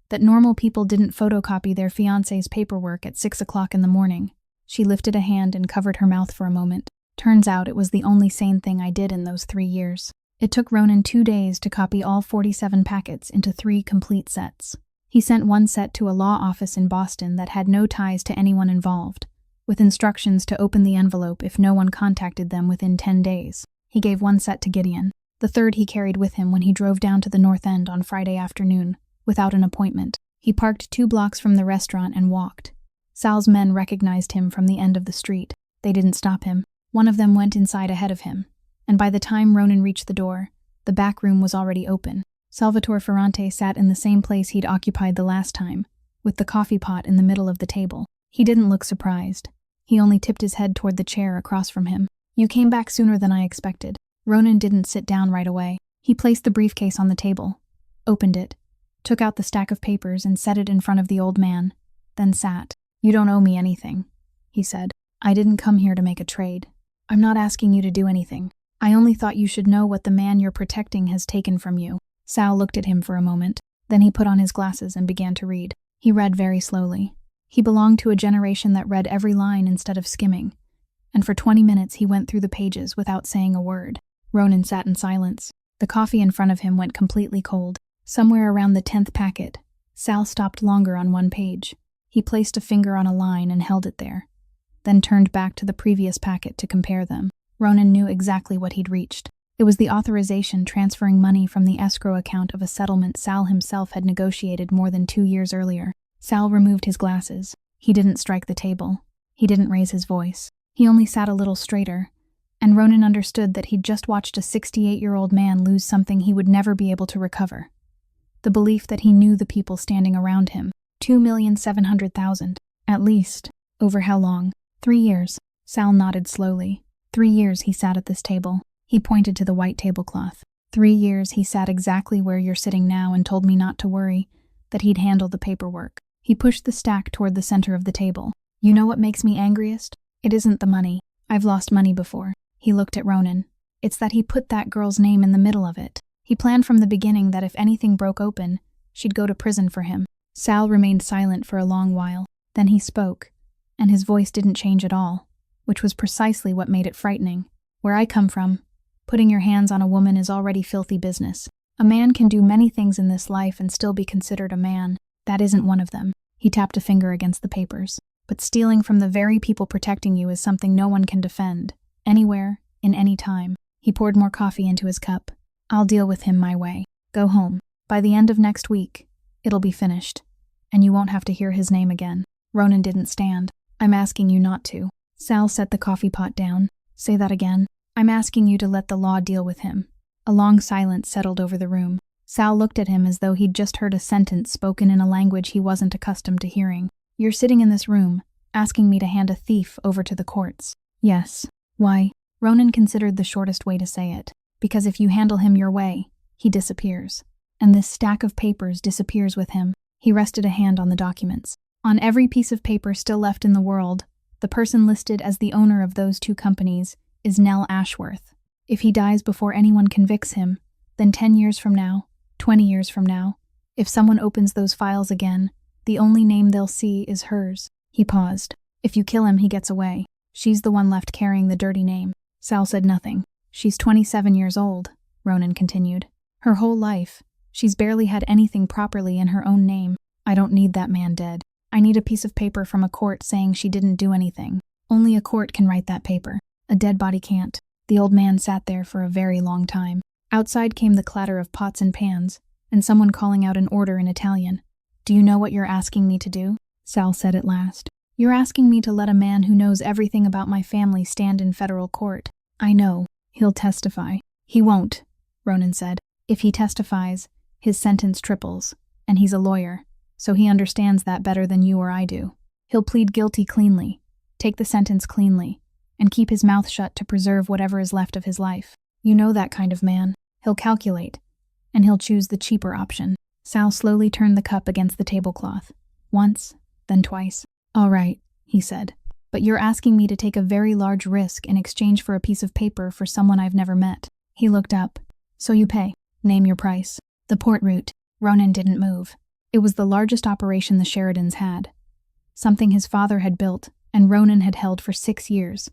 [SPEAKER 1] that normal people didn't photocopy their fiancé's paperwork at 6 o'clock in the morning. She lifted a hand and covered her mouth for a moment. Turns out it was the only sane thing I did in those 3 years. It took Ronan 2 days to copy all 47 packets into 3 complete sets. He sent one set to a law office in Boston that had no ties to anyone involved, with instructions to open the envelope if no one contacted them within 10 days. He gave one set to Gideon. The third he carried with him when he drove down to the North End on Friday afternoon, without an appointment. He parked 2 blocks from the restaurant and walked. Sal's men recognized him from the end of the street. They didn't stop him. One of them went inside ahead of him, and by the time Ronan reached the door, the back room was already open. Salvatore Ferrante sat in the same place he'd occupied the last time, with the coffee pot in the middle of the table. He didn't look surprised. He only tipped his head toward the chair across from him. You came back sooner than I expected. Ronan didn't sit down right away. He placed the briefcase on the table, opened it, took out the stack of papers and set it in front of the old man, then sat. "You don't owe me anything," he said. "I didn't come here to make a trade. I'm not asking you to do anything. I only thought you should know what the man you're protecting has taken from you." Sal looked at him for a moment. Then he put on his glasses and began to read. He read very slowly. He belonged to a generation that read every line instead of skimming, and for 20 minutes he went through the pages without saying a word. Ronan sat in silence. The coffee in front of him went completely cold. Somewhere around the 10th packet, Sal stopped longer on one page. He placed a finger on a line and held it there, then turned back to the previous packet to compare them. Ronan knew exactly what he'd reached. It was the authorization transferring money from the escrow account of a settlement Sal himself had negotiated more than 2 years earlier. Sal removed his glasses. He didn't strike the table. He didn't raise his voice. He only sat a little straighter, and Ronan understood that he'd just watched a 68-year-old man lose something he would never be able to recover. The belief that he knew the people standing around him. 2,700,000. At least. Over how long? 3 years. Sal nodded slowly. 3 years he sat at this table. He pointed to the white tablecloth. 3 years he sat exactly where you're sitting now and told me not to worry, that he'd handle the paperwork. He pushed the stack toward the center of the table. "You know what makes me angriest? It isn't the money. I've lost money before." He looked at Ronan. "It's that he put that girl's name in the middle of it. He planned from the beginning that if anything broke open, she'd go to prison for him." Sal remained silent for a long while. Then he spoke, and his voice didn't change at all, which was precisely what made it frightening. "Where I come from, putting your hands on a woman is already filthy business. A man can do many things in this life and still be considered a man. That isn't one of them." He tapped a finger against the papers. "But stealing from the very people protecting you is something no one can defend, anywhere, in any time." He poured more coffee into his cup. "I'll deal with him my way. Go home. By the end of next week, it'll be finished, and you won't have to hear his name again." Ronan didn't stand. "I'm asking you not to." Sal set the coffee pot down. "Say that again." "I'm asking you to let the law deal with him." A long silence settled over the room. Sal looked at him as though he'd just heard a sentence spoken in a language he wasn't accustomed to hearing. "You're sitting in this room, asking me to hand a thief over to the courts." "Yes." "Why?" Ronan considered the shortest way to say it. "Because if you handle him your way, he disappears. And this stack of papers disappears with him." He rested a hand on the documents. "On every piece of paper still left in the world, the person listed as the owner of those 2 companies is Nell Ashworth. If he dies before anyone convicts him, then 10 years from now, 20 years from now, if someone opens those files again, the only name they'll see is hers." He paused. "If you kill him, he gets away. She's the one left carrying the dirty name." Sal said nothing. "She's 27 years old," Ronan continued. "Her whole life, she's barely had anything properly in her own name. I don't need that man dead. I need a piece of paper from a court saying she didn't do anything. Only a court can write that paper. A dead body can't." The old man sat there for a very long time. Outside came the clatter of pots and pans, and someone calling out an order in Italian. "Do you know what you're asking me to do?" Sal said at last. "You're asking me to let a man who knows everything about my family stand in federal court. I know. He'll testify." "He won't," Ronan said. "If he testifies, his sentence triples, and he's a lawyer, so he understands that better than you or I do. He'll plead guilty cleanly, take the sentence cleanly, and keep his mouth shut to preserve whatever is left of his life. You know that kind of man. He'll calculate, and he'll choose the cheaper option." Sal slowly turned the cup against the tablecloth. Once, then twice. "All right," he said. "But you're asking me to take a very large risk in exchange for a piece of paper for someone I've never met." He looked up. "So you pay. Name your price." "The port route." Ronan didn't move. It was the largest operation the Sheridans had. Something his father had built, and Ronan had held for 6 years.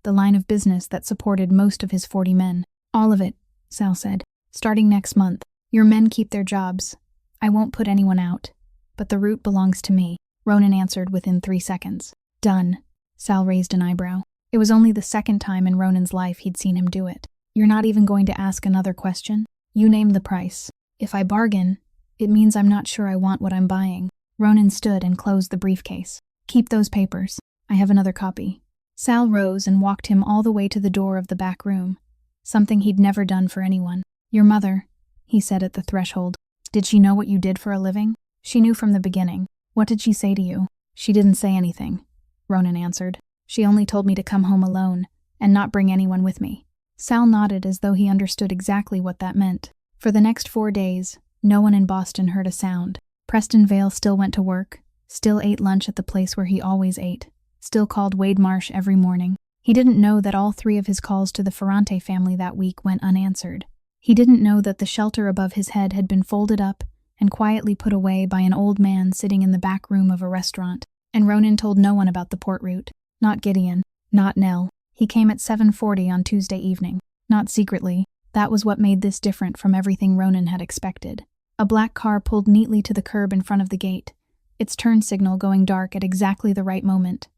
[SPEAKER 1] The line of business that supported most of his 40 men. "All of it," Sal said. "Starting next month. Your men keep their jobs. I won't put anyone out. But the route belongs to me," Ronan answered within 3 seconds. "Done." Sal raised an eyebrow. It was only the second time in Ronan's life he'd seen him do it. "You're not even going to ask another question? You name the price. If I bargain, it means I'm not sure I want what I'm buying." Ronan stood and closed the briefcase. "Keep those papers. I have another copy." Sal rose and walked him all the way to the door of the back room, something he'd never done for anyone. "Your mother," he said at the threshold. "Did she know what you did for a living?" "She knew from the beginning." "What did she say to you?" "She didn't say anything," Ronan answered. "She only told me to come home alone and not bring anyone with me." Sal nodded as though he understood exactly what that meant. For the next 4 days, No one in Boston heard a sound. Preston Vale still went to work, still ate lunch at the place where he always ate, still called Wade Marsh every morning. He didn't know that all 3 of his calls to the Ferrante family that week went unanswered. He didn't know that the shelter above his head had been folded up and quietly put away by an old man sitting in the back room of a restaurant. And Ronan told no one about the port route. Not Gideon. Not Nell. He came at 7:40 on Tuesday evening. Not secretly. That was what made this different from everything Ronan had expected. A black car pulled neatly to the curb in front of the gate, its turn signal going dark at exactly the right moment.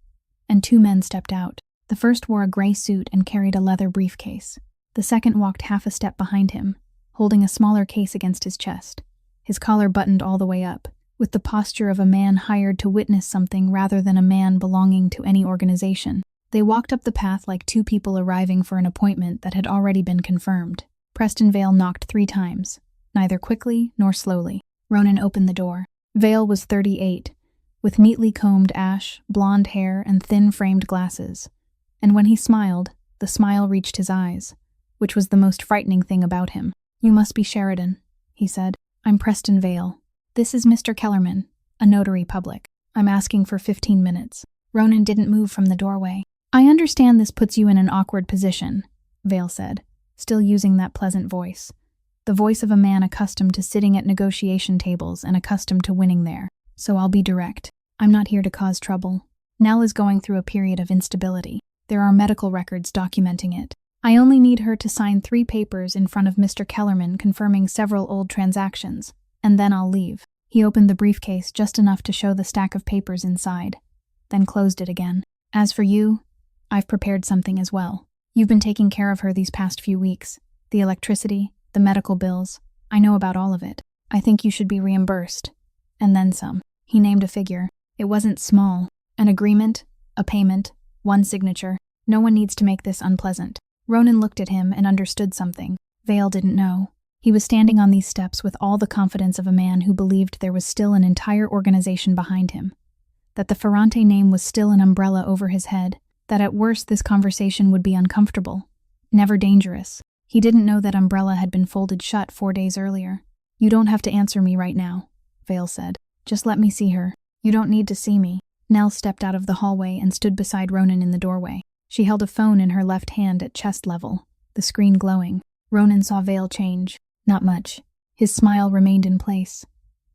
[SPEAKER 1] And 2 men stepped out. The first wore a gray suit and carried a leather briefcase. The second walked half a step behind him, holding a smaller case against his chest, his collar buttoned all the way up, with the posture of a man hired to witness something rather than a man belonging to any organization. They walked up the path like 2 people arriving for an appointment that had already been confirmed. Preston Vale knocked 3 times, neither quickly nor slowly. Ronan opened the door. Vale was 38, with neatly combed ash, blonde hair, and thin-framed glasses. And when he smiled, the smile reached his eyes, which was the most frightening thing about him. "You must be Sheridan," he said. "I'm Preston Vale. This is Mr. Kellerman, a notary public. I'm asking for 15 minutes. Ronan didn't move from the doorway. "I understand this puts you in an awkward position," Vale said, still using that pleasant voice. The voice of a man accustomed to sitting at negotiation tables and accustomed to winning there. "So I'll be direct. I'm not here to cause trouble. Nell is going through a period of instability. There are medical records documenting it. I only need her to sign 3 papers in front of Mr. Kellerman confirming several old transactions, and then I'll leave." He opened the briefcase just enough to show the stack of papers inside, then closed it again. "As for you, I've prepared something as well. You've been taking care of her these past few weeks. The electricity, the medical bills. I know about all of it. I think you should be reimbursed. And then some." He named a figure. It wasn't small. An agreement, a payment, 1 signature. No one needs to make this unpleasant. Ronan looked at him and understood something. Vale didn't know. He was standing on these steps with all the confidence of a man who believed there was still an entire organization behind him, that the Ferrante name was still an umbrella over his head, that at worst this conversation would be uncomfortable, never dangerous. He didn't know that umbrella had been folded shut 4 days earlier. "You don't have to answer me right now," Vale said. "Just let me see her." "You don't need to see me." Nell stepped out of the hallway and stood beside Ronan in the doorway. She held a phone in her left hand at chest level, the screen glowing. Ronan saw Vale change. Not much. His smile remained in place,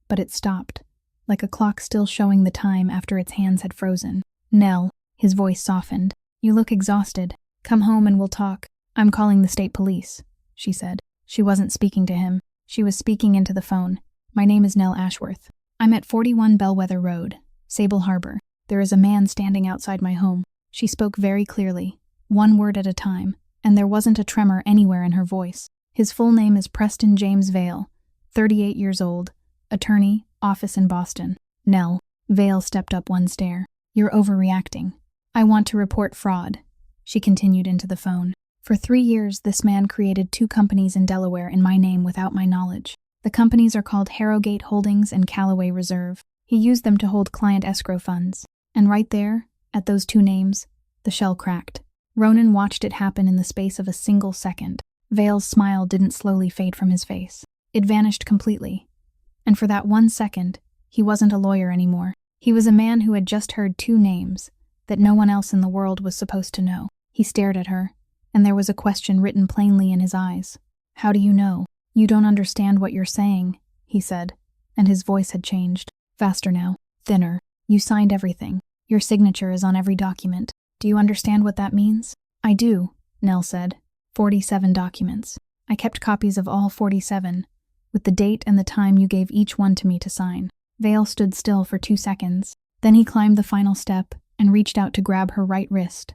[SPEAKER 1] but it stopped, like a clock still showing the time after its hands had frozen. "Nell," his voice softened. "You look exhausted. Come home and we'll talk." "I'm calling the state police," she said. She wasn't speaking to him. She was speaking into the phone. "My name is Nell Ashworth. I'm at 41 Bellwether Road, Sable Harbor. There is a man standing outside my home." She spoke very clearly, 1 word at a time, and there wasn't a tremor anywhere in her voice. "His full name is Preston James Vale, 38 years old, attorney, office in Boston." "Nell." Vale stepped up 1 stair. "You're overreacting. I want to report fraud," she continued into the phone. "For 3 years, this man created 2 companies in Delaware in my name without my knowledge. The companies are called Harrogate Holdings and Callaway Reserve. He used them to hold client escrow funds. And right there, at those 2 names, the shell cracked. Ronan watched it happen in the space of a single second. Vale's smile didn't slowly fade from his face. It vanished completely. And for that 1 second, he wasn't a lawyer anymore. He was a man who had just heard 2 names that no one else in the world was supposed to know. He stared at her, and there was a question written plainly in his eyes. "How do you know?" "You don't understand what you're saying," he said, and his voice had changed. Faster now, thinner. "You signed everything. Your signature is on every document. Do you understand what that means?" "I do," Nell said. 47 documents. I kept copies of all 47, with the date and the time you gave each one to me to sign." Vale stood still for 2 seconds. Then he climbed the final step and reached out to grab her right wrist,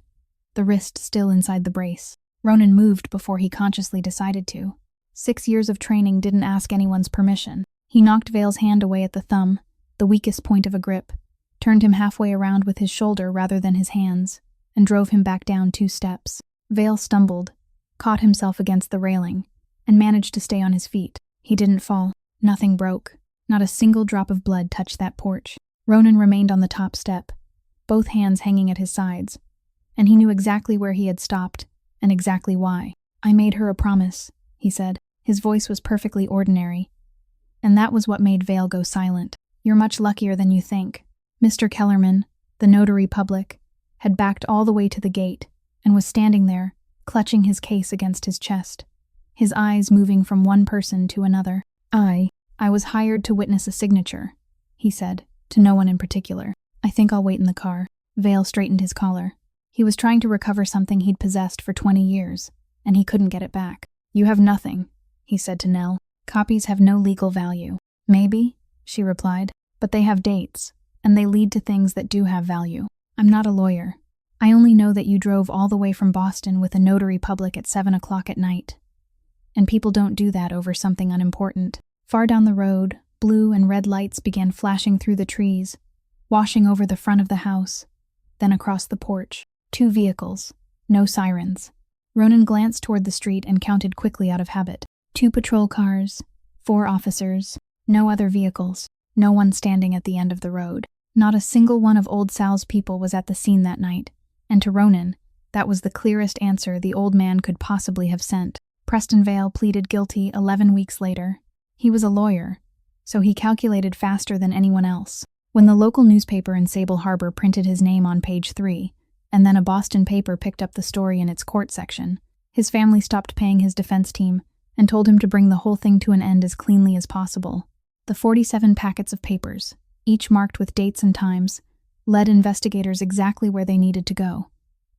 [SPEAKER 1] the wrist still inside the brace. Ronan moved before he consciously decided to. 6 years of training didn't ask anyone's permission. He knocked Vale's hand away at the thumb, the weakest point of a grip, turned him halfway around with his shoulder rather than his hands, and drove him back down 2 steps. Vale stumbled, caught himself against the railing, and managed to stay on his feet. He didn't fall. Nothing broke. Not a single drop of blood touched that porch. Ronan remained on the top step, both hands hanging at his sides, and he knew exactly where he had stopped and exactly why. "I made her a promise," he said. His voice was perfectly ordinary, And that was what made Vale go silent. "You're much luckier than you think." Mr. Kellerman, the notary public, had backed all the way to the gate and was standing there, clutching his case against his chest, his eyes moving from one person to another. I was hired to witness a signature," he said, to no one in particular. "I think I'll wait in the car." Vale straightened his collar. He was trying to recover something he'd possessed for 20 years, and he couldn't get it back. "You have nothing," he said to Nell. "Copies have no legal value." "Maybe," she replied, "but they have dates, and they lead to things that do have value. I'm not a lawyer. I only know that you drove all the way from Boston with a notary public at 7 o'clock at night. And people don't do that over something unimportant." Far down the road, blue and red lights began flashing through the trees, washing over the front of the house, then across the porch. 2 vehicles, no sirens. Ronan glanced toward the street and counted quickly out of habit. 2 patrol cars, 4 officers, no other vehicles, no one standing at the end of the road. Not a single one of Old Sal's people was at the scene that night, and to Ronan, that was the clearest answer the old man could possibly have sent. Preston Vale pleaded guilty 11 weeks later. He was a lawyer, so he calculated faster than anyone else. When the local newspaper in Sable Harbor printed his name on page 3, and then a Boston paper picked up the story in its court section, his family stopped paying his defense team and told him to bring the whole thing to an end as cleanly as possible. The 47 packets of papers, each marked with dates and times, led investigators exactly where they needed to go,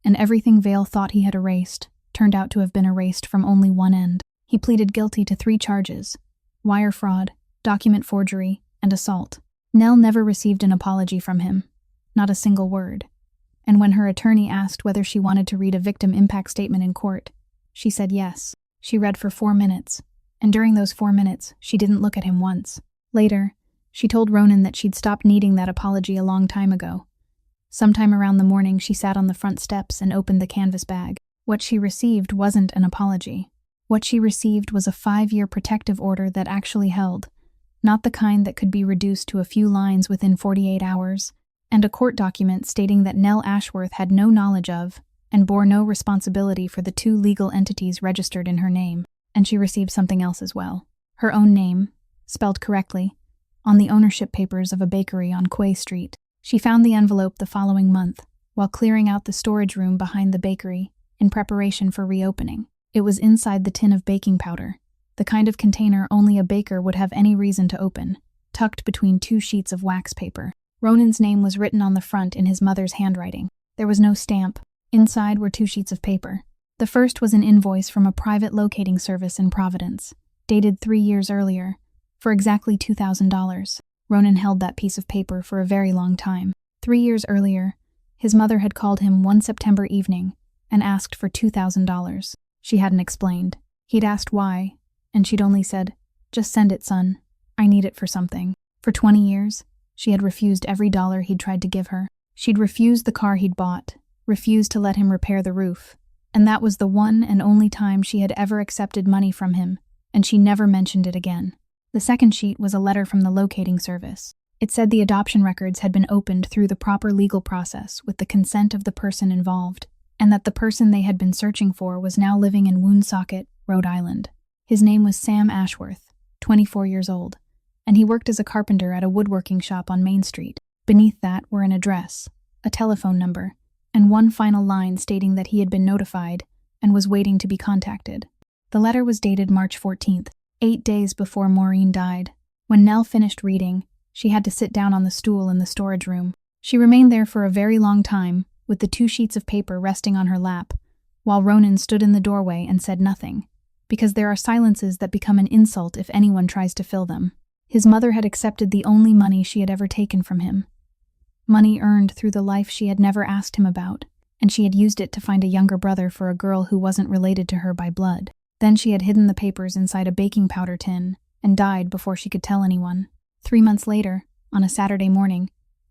[SPEAKER 1] and everything Vale thought he had erased turned out to have been erased from only one end. He pleaded guilty to 3 charges: wire fraud, document forgery, and assault. Nell never received an apology from him, not a single word. And when her attorney asked whether she wanted to read a victim impact statement in court, she said yes. She read for 4 minutes, and during those 4 minutes, she didn't look at him once. Later, she told Ronan that she'd stopped needing that apology a long time ago. Sometime around the morning, she sat on the front steps and opened the canvas bag. What she received wasn't an apology. What she received was a 5-year protective order that actually held, not the kind that could be reduced to a few lines within 48 hours, and a court document stating that Nell Ashworth had no knowledge of and bore no responsibility for the 2 legal entities registered in her name. And she received something else as well. Her own name, spelled correctly, on the ownership papers of a bakery on Quay Street. She found the envelope the following month, while clearing out the storage room behind the bakery in preparation for reopening. It was inside the tin of baking powder, the kind of container only a baker would have any reason to open, tucked between 2 sheets of wax paper. Ronan's name was written on the front in his mother's handwriting. There was no stamp. Inside were 2 sheets of paper. The first was an invoice from a private locating service in Providence, dated 3 years earlier, for exactly $2,000. Ronan held that piece of paper for a very long time. 3 years earlier, his mother had called him one September evening and asked for $2,000. She hadn't explained. He'd asked why, and she'd only said, "Just send it, son. I need it for something." For 20 years, she had refused every dollar he'd tried to give her. She'd refused the car he'd bought, refused to let him repair the roof, and that was the one and only time she had ever accepted money from him, and she never mentioned it again. The second sheet was a letter from the locating service. It said the adoption records had been opened through the proper legal process with the consent of the person involved, and that the person they had been searching for was now living in Woonsocket, Rhode Island. His name was Sam Ashworth, 24 years old, and he worked as a carpenter at a woodworking shop on Main Street. Beneath that were an address, a telephone number, and one final line stating that he had been notified and was waiting to be contacted. The letter was dated March 14th, 8 days before Maureen died. When Nell finished reading, she had to sit down on the stool in the storage room. She remained there for a very long time, with the 2 sheets of paper resting on her lap, while Ronan stood in the doorway and said nothing, because there are silences that become an insult if anyone tries to fill them. His mother had accepted the only money she had ever taken from him. Money earned through the life she had never asked him about, and she had used it to find a younger brother for a girl who wasn't related to her by blood. Then she had hidden the papers inside a baking powder tin and died before she could tell anyone. 3 months later, on a Saturday morning,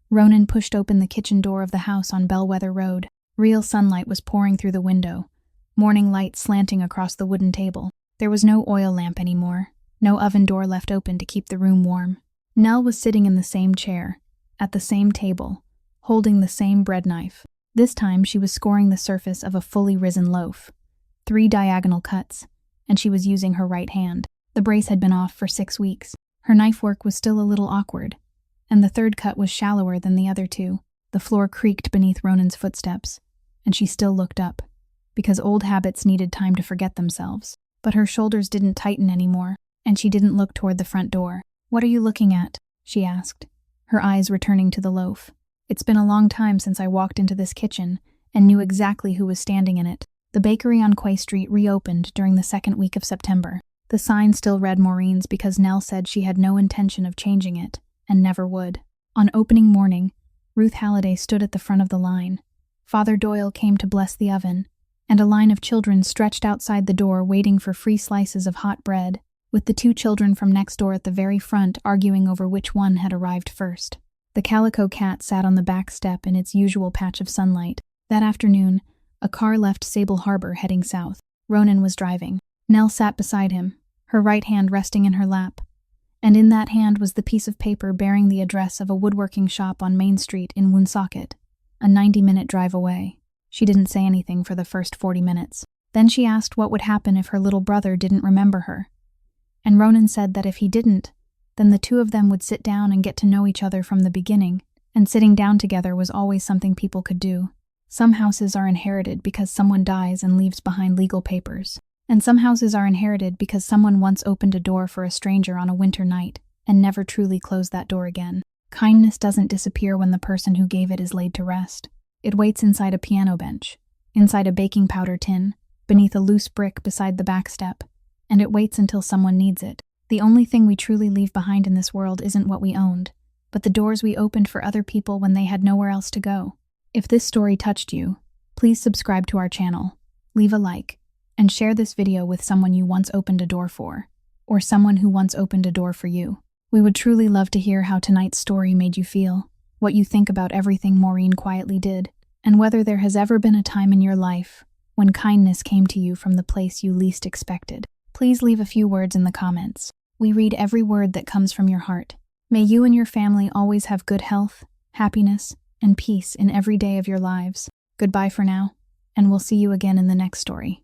[SPEAKER 1] Ronan pushed open the kitchen door of the house on Bellwether Road. Real sunlight was pouring through the window, morning light slanting across the wooden table. There was no oil lamp anymore, no oven door left open to keep the room warm. Nell was sitting in the same chair, at the same table, holding the same bread knife. This time she was scoring the surface of a fully risen loaf. 3 diagonal cuts, and she was using her right hand. The brace had been off for 6 weeks. Her knife work was still a little awkward, and the third cut was shallower than the other two. The floor creaked beneath Ronan's footsteps, and she still looked up, because old habits needed time to forget themselves. But her shoulders didn't tighten anymore, and she didn't look toward the front door. "What are you looking at?" she asked, her eyes returning to the loaf. "It's been a long time since I walked into this kitchen and knew exactly who was standing in it." The bakery on Quay Street reopened during the second week of September. The sign still read Maureen's because Nell said she had no intention of changing it, and never would. On opening morning, Ruth Halliday stood at the front of the line. Father Doyle came to bless the oven, and a line of children stretched outside the door waiting for free slices of hot bread, with the two children from next door at the very front arguing over which one had arrived first. The calico cat sat on the back step in its usual patch of sunlight. That afternoon, a car left Sable Harbor heading south. Ronan was driving. Nell sat beside him, her right hand resting in her lap, and in that hand was the piece of paper bearing the address of a woodworking shop on Main Street in Woonsocket, a 90-minute drive away. She didn't say anything for the first 40 minutes. Then she asked what would happen if her little brother didn't remember her. And Ronan said that if he didn't, then the two of them would sit down and get to know each other from the beginning, and sitting down together was always something people could do. Some houses are inherited because someone dies and leaves behind legal papers. And some houses are inherited because someone once opened a door for a stranger on a winter night and never truly closed that door again. Kindness doesn't disappear when the person who gave it is laid to rest. It waits inside a piano bench, inside a baking powder tin, beneath a loose brick beside the back step, and it waits until someone needs it. The only thing we truly leave behind in this world isn't what we owned, but the doors we opened for other people when they had nowhere else to go. If this story touched you, please subscribe to our channel, leave a like, and share this video with someone you once opened a door for, or someone who once opened a door for you. We would truly love to hear how tonight's story made you feel, what you think about everything Maureen quietly did, and whether there has ever been a time in your life when kindness came to you from the place you least expected. Please leave a few words in the comments. We read every word that comes from your heart. May you and your family always have good health, happiness, and peace in every day of your lives. Goodbye for now, and we'll see you again in the next story.